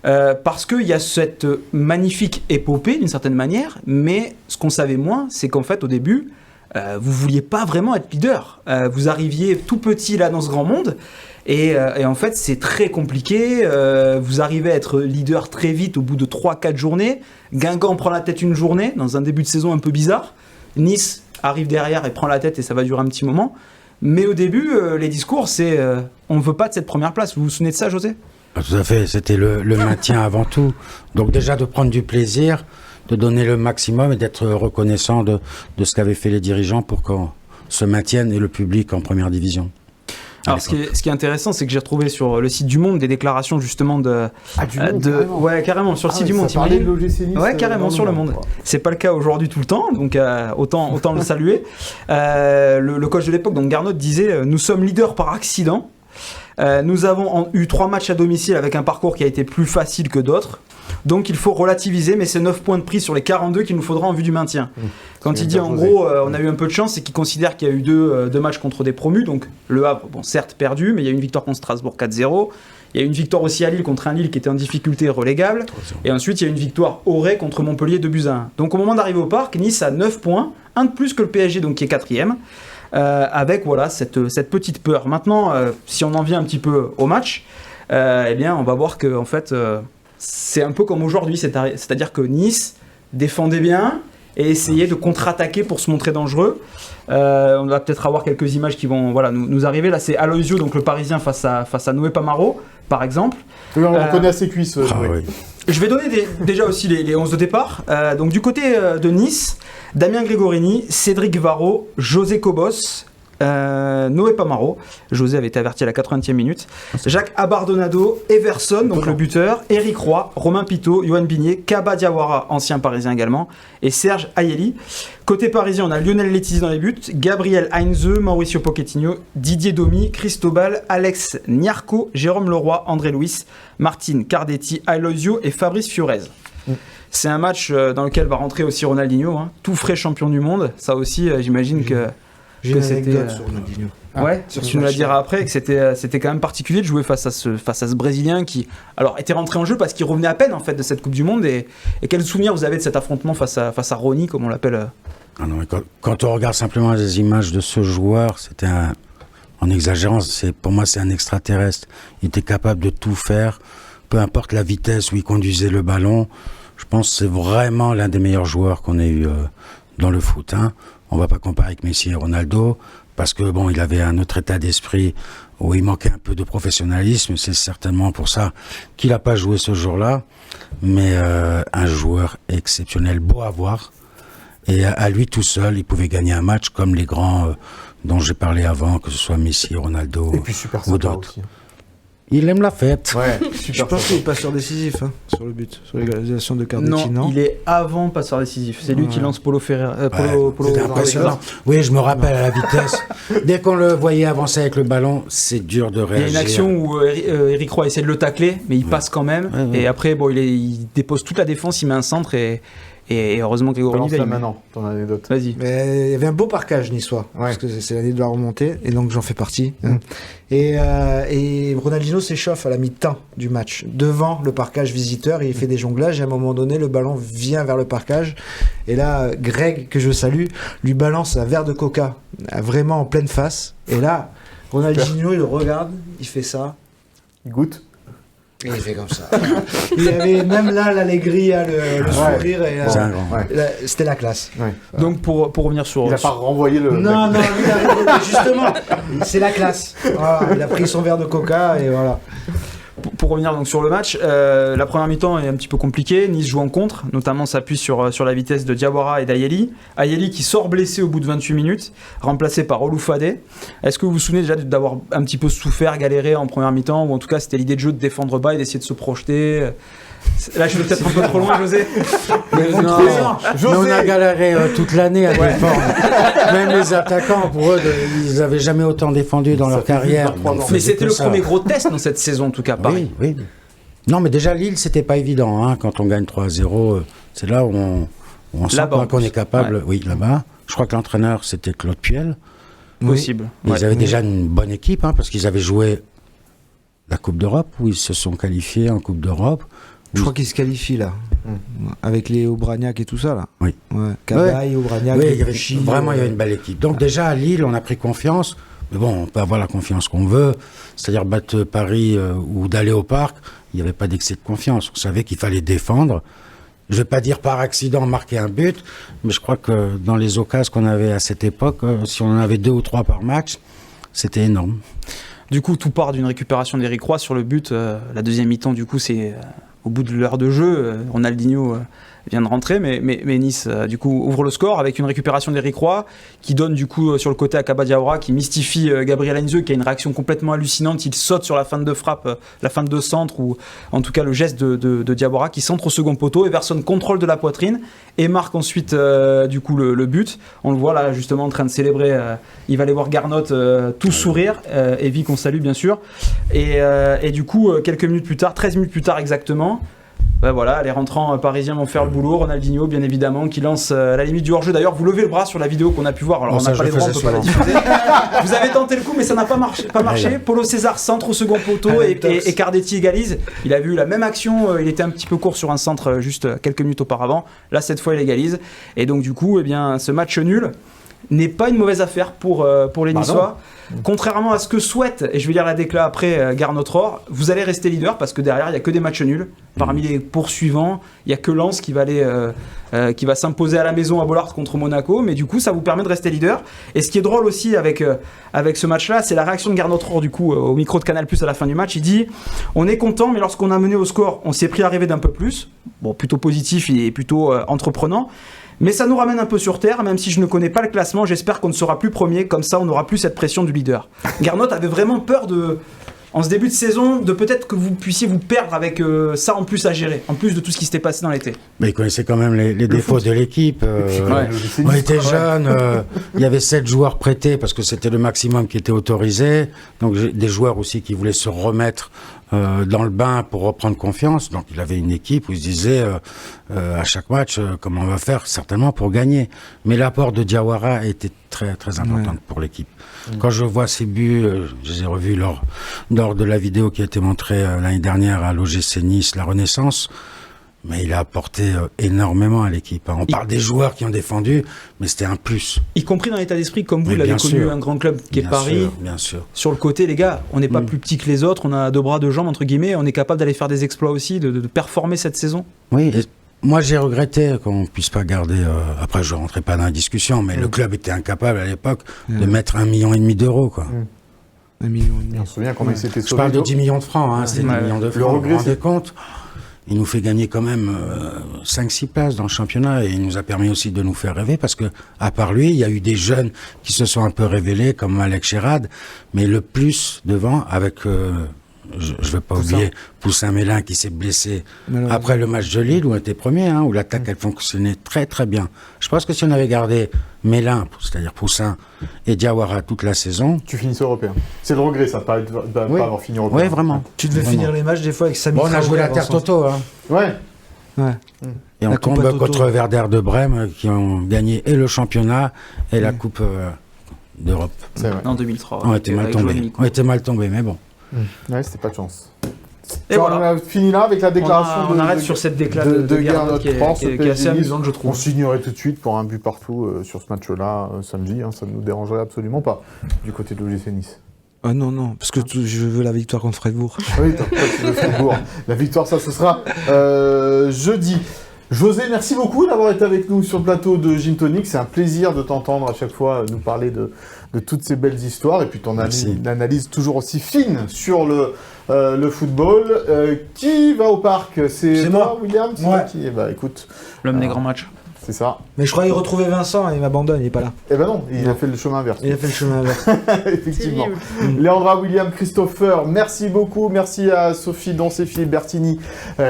Parce qu'il y a cette magnifique épopée d'une certaine manière, mais ce qu'on savait moins, c'est qu'en fait au début, vous vouliez pas vraiment être leader. Vous arriviez tout petit là dans ce grand monde, et en fait c'est très compliqué. Vous arrivez à être leader très vite au bout de 3-4 journées. Guingamp prend la tête une journée, dans un début de saison un peu bizarre. Nice arrive derrière et prend la tête, et ça va durer un petit moment. Mais au début, les discours, c'est on ne veut pas de cette première place. Vous vous souvenez de ça, José ? Tout à fait, c'était le maintien avant tout. Donc déjà de prendre du plaisir, de donner le maximum et d'être reconnaissant de ce qu'avaient fait les dirigeants pour qu'on se maintienne et le public en première division. Alors ce qui est intéressant, c'est que j'ai retrouvé sur le site du Monde des déclarations justement de... Ah, du Monde, carrément. Ouais, carrément, sur le site du Monde. Ça parlait de l'OGC Nice. Ouais, carrément, sur le Monde. C'est pas le cas aujourd'hui tout le temps, donc autant le saluer. Le coach de l'époque, donc Garnaut, disait « Nous sommes leaders par accident. Nous avons eu 3 matchs à domicile avec un parcours qui a été plus facile que d'autres. Donc il faut relativiser, mais c'est 9 points de prise sur les 42 qu'il nous faudra en vue du maintien. » Quand il dit en gros on a eu un peu de chance, c'est qu'il considère qu'il y a eu deux matchs contre des promus. Donc le Havre, bon certes perdu, mais il y a eu une victoire contre Strasbourg 4-0. Il y a eu une victoire aussi à Lille contre un Lille qui était en difficulté relégable. Et ensuite il y a eu une victoire au Ray contre Montpellier 2-1. Donc au moment d'arriver au Parc, Nice a 9 points, un de plus que le PSG donc qui est 4e. Avec voilà cette petite peur. Maintenant, si on en vient un petit peu au match, eh bien on va voir que en fait c'est un peu comme aujourd'hui, c'est-à-dire que Nice défendait bien et essayait de contre-attaquer pour se montrer dangereux. On va peut-être avoir quelques images qui vont nous arriver. Là, c'est Aloisio, donc le Parisien face à Noé Pamaro, par exemple. Oui, on reconnaît ses cuisses. Oui. Je vais donner déjà aussi les 11 de départ. Donc du côté de Nice, Damien Gregorini, Cédric Varro, José Cobos, Noé Pamaro. José avait été averti à la 80e minute. Jacques Abardonado, Everson, donc le buteur, Eric Roy, Romain Pitot, Yoann Bigné, Kaba Diawara, ancien parisien également, et Serge Ayeli. Côté parisien, on a Lionel Letizy dans les buts, Gabriel Heinze, Mauricio Pochettino, Didier Domi, Cristobal, Alex Niarco, Jérôme Leroy, André Louis, Martine Cardetti, Aloisio et Fabrice Fiorez. C'est un match dans lequel va rentrer aussi Ronaldinho, tout frais champion du monde. Ça aussi, j'imagine que J'ai une c'était anecdote sur Ronaldinho. Ouais, tu nous la diras après, que c'était quand même particulier de jouer face à ce Brésilien qui alors était rentré en jeu parce qu'il revenait à peine en fait de cette Coupe du Monde. Et quel souvenir vous avez de cet affrontement face à Ronny, comme on l'appelle Ah non, quand on regarde simplement les images de ce joueur, c'était en exagérant, pour moi c'est un extraterrestre. Il était capable de tout faire, peu importe la vitesse où il conduisait le ballon. Je pense que c'est vraiment l'un des meilleurs joueurs qu'on ait eu dans le foot. On va pas comparer avec Messi et Ronaldo, parce que bon, il avait un autre état d'esprit où il manquait un peu de professionnalisme. C'est certainement pour ça qu'il n'a pas joué ce jour-là. Mais un joueur exceptionnel, beau à voir. Et à lui tout seul, il pouvait gagner un match comme les grands dont j'ai parlé avant, que ce soit Messi, Ronaldo Et puis super ou sympa d'autres. aussi. Il aime la fête. Ouais, Je super pense qu'il est sympa. passeur décisif sur le but, sur l'égalisation de Cardetti, Non, il est avant passeur décisif. C'est lui qui lance Paulo Ferreira. C'était impressionnant. Oui, je me rappelle à la vitesse. Dès qu'on le voyait avancer avec le ballon, c'est dur de Il y réagir. a une action où Eric Roy essaie de le tacler, mais il passe quand même. Ouais. Et après, bon, il dépose toute la défense, il met un centre et heureusement que Gregorini Balance va là y mettre. maintenant, ton anecdote. Vas-y. Mais il y avait un beau parquage niçois, parce que c'est l'année de la remontée, et donc j'en fais partie. Et Ronaldinho s'échauffe à la mi-temps du match, devant le parquage visiteur, et il fait des jonglages, et à un moment donné, le ballon vient vers le parquage, et là, Greg, que je salue, lui balance un verre de coca, vraiment en pleine face, et là, Ronaldinho, il le regarde, il fait ça, Il goûte. et il fait comme ça. Il y avait même là l'allégria, le sourire, et C'est un grand. c'était la classe. Ouais. Donc pour revenir sur... Il n'a pas renvoyé le. Non, lui, il a rigolé, justement, c'est la classe. Voilà, il a pris son verre de coca et voilà. Pour revenir donc sur le match, la première mi-temps est un petit peu compliquée. Nice joue en contre, notamment s'appuie sur la vitesse de Diawara et d'Ayeli. Ayeli qui sort blessé au bout de 28 minutes, remplacé par Oloufadé. Est-ce que vous vous souvenez déjà d'avoir un petit peu souffert, galéré en première mi-temps, ou en tout cas c'était l'idée de jeu de défendre bas et d'essayer de se projeter Là, je suis peut-être un peu trop loin, José. Mais non, José. mais on a galéré toute l'année à défendre. Même les attaquants, pour eux, ils n'avaient jamais autant défendu dans leur carrière. Mais c'était le premier gros test dans cette saison, en tout cas, Paris. Oui. Non, mais déjà, Lille, c'était pas évident. Hein, quand on gagne 3-0, c'est là où on sent qu'on est capable. Ouais. Oui, là-bas. Je crois que l'entraîneur, c'était Claude Puel. Possible. Ils avaient déjà une bonne équipe, parce qu'ils avaient joué la Coupe d'Europe, où ils se sont qualifiés en Coupe d'Europe. Je crois qu'ils se qualifient là, avec les Aubragnac et tout ça là. Oui. Cabaye, Aubragnac, il y avait une belle équipe. Donc déjà à Lille, on a pris confiance. Mais bon, on peut avoir la confiance qu'on veut, c'est-à-dire battre Paris ou d'aller au parc. Il n'y avait pas d'excès de confiance. On savait qu'il fallait défendre. Je ne vais pas dire par accident marquer un but, mais je crois que dans les occasions qu'on avait à cette époque, si on en avait 2 ou 3 par match, c'était énorme. Du coup, tout part d'une récupération d'Éric Roy sur le but. La deuxième mi-temps, du coup, c'est au bout de l'heure de jeu. Ronaldinho vient de rentrer, mais Nice, du coup, ouvre le score avec une récupération d'Éric Roy qui donne, du coup, sur le côté à Kaba Diawara, qui mystifie Gabriel Heinze, qui a une réaction complètement hallucinante. Il saute sur la feinte de frappe, la feinte de centre, ou en tout cas le geste de Diawara qui centre au second poteau. Everson contrôle de la poitrine et marque ensuite, du coup, le but. On le voit là, justement, en train de célébrer. Il va aller voir Garnot tout sourire. Evie qu'on salue, bien sûr. Et du coup, quelques minutes plus tard, 13 minutes plus tard exactement, voilà, les rentrants parisiens vont faire le boulot. Ronaldinho, bien évidemment, qui lance la limite du hors-jeu. D'ailleurs, vous levez le bras sur la vidéo qu'on a pu voir. Alors, on n'a pas les droits, on ne peut pas la diffuser. Vous avez tenté le coup, mais ça n'a pas marché. Paulo César centre au second poteau et Cardetti égalise. Il a vu la même action. Il était un petit peu court sur un centre juste quelques minutes auparavant. Là, cette fois, il égalise. Et donc, du coup, ce match nul n'est pas une mauvaise affaire pour les Niçois. Contrairement à ce que souhaite, et je vais lire la déclat après, Garnot Rohr, vous allez rester leader parce que derrière, il n'y a que des matchs nuls. Parmi les poursuivants, il n'y a que Lens qui va s'imposer à la maison à Bollaert contre Monaco, mais du coup, ça vous permet de rester leader. Et ce qui est drôle aussi avec ce match-là, c'est la réaction de Garnot Rohr, du coup, au micro de Canal+ à la fin du match. Il dit « On est content, mais lorsqu'on a mené au score, on s'est pris à rêver d'un peu plus. » Bon, plutôt positif, il est plutôt entreprenant. Mais ça nous ramène un peu sur terre, même si je ne connais pas le classement, j'espère qu'on ne sera plus premier, comme ça on n'aura plus cette pression du leader. Garnot avait vraiment peur en ce début de saison, de peut-être que vous puissiez vous perdre avec ça en plus à gérer, en plus de tout ce qui s'était passé dans l'été. Mais il connaissait quand même les défauts de l'équipe. On était jeunes, il y avait 7 joueurs prêtés parce que c'était le maximum qui était autorisé, donc des joueurs aussi qui voulaient se remettre dans le bain pour reprendre confiance. Donc il avait une équipe où il se disait à chaque match comment on va faire certainement pour gagner. Mais l'apport de Diawara était très très important pour l'équipe. Quand je vois ces buts, je les ai revus lors de la vidéo qui a été montrée l'année dernière à l'OGC Nice, la Renaissance. Mais il a apporté énormément à l'équipe. On parle des joueurs qui ont défendu, mais c'était un plus. Y compris dans l'état d'esprit, comme vous l'avez connu, un grand club qui est Paris. Bien sûr. Sur le côté, les gars, on n'est pas plus petit que les autres, on a 2 bras, 2 jambes, entre guillemets, on est capable d'aller faire des exploits aussi, de performer cette saison. Oui, et moi j'ai regretté qu'on ne puisse pas garder, après je ne rentrais pas dans la discussion, mais le club était incapable à l'époque de mettre 1,5 million d'euros, quoi. 1,5 million. On se souvient comment il s'était sauvé. Je parle de 10 millions de francs, c'était 10 millions de francs. Le regret, vous vous rendez compte ? Il nous fait gagner quand même 5-6 places dans le championnat et il nous a permis aussi de nous faire rêver parce que, à part lui, il y a eu des jeunes qui se sont un peu révélés comme Malek Chérad, mais le plus devant avec, je ne vais pas oublier, Poussin Mélin qui s'est blessé après le match de Lille où on était premier, où l'attaque elle fonctionnait très très bien. Je pense que si on avait gardé Mélin, c'est-à-dire Poussin et Diawara toute la saison... Tu finissais européen. C'est le regret ça, pas avoir fini européen. Oui, vraiment. Tu devais finir les matchs des fois avec Samy Traoré. On a joué la Terre Toto. Ouais. Et on tombe contre Werder de Brême qui ont gagné et le championnat et la Coupe d'Europe. C'est vrai. En 2003. On était mal tombés, mais bon. Ouais, c'était pas de chance. Et voilà. On a fini là avec la déclaration on arrête sur cette déclaration de Garnot qui est assez amusante, je trouve. On signerait tout de suite pour un but partout sur ce match-là samedi. Ça ne nous dérangerait absolument pas du côté de l'OGC Nice. Ah non, parce que je veux la victoire contre Freiburg. Oui, toi, tu veux Freiburg. La victoire, ça, ce sera jeudi. José, merci beaucoup d'avoir été avec nous sur le plateau de Gin Tonic. C'est un plaisir de t'entendre à chaque fois nous parler de toutes ces belles histoires et puis ton analyse toujours aussi fine sur le football. Qui va au parc ? C'est toi, moi. William ? C'est toi qui... écoute, l'homme des grands matchs. C'est ça. Mais je croyais retrouver Vincent et il m'abandonne, il n'est pas là. Eh ben non, il a fait le chemin inverse. Il a fait le chemin inverse. Effectivement. Léandra, William, Christopher, merci beaucoup. Merci à Sophie Donce, Philippe Bertini,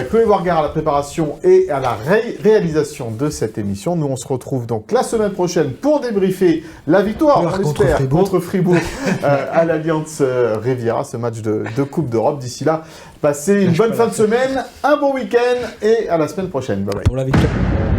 Chloé Wargar à la préparation et à la réalisation de cette émission. Nous, on se retrouve donc la semaine prochaine pour débriefer la victoire, on l'espère, contre Fribourg à l'Alliance Riviera, ce match de Coupe d'Europe. D'ici là, passez une bonne fin de semaine, un bon week-end et à la semaine prochaine. Bye bye. Pour la victoire.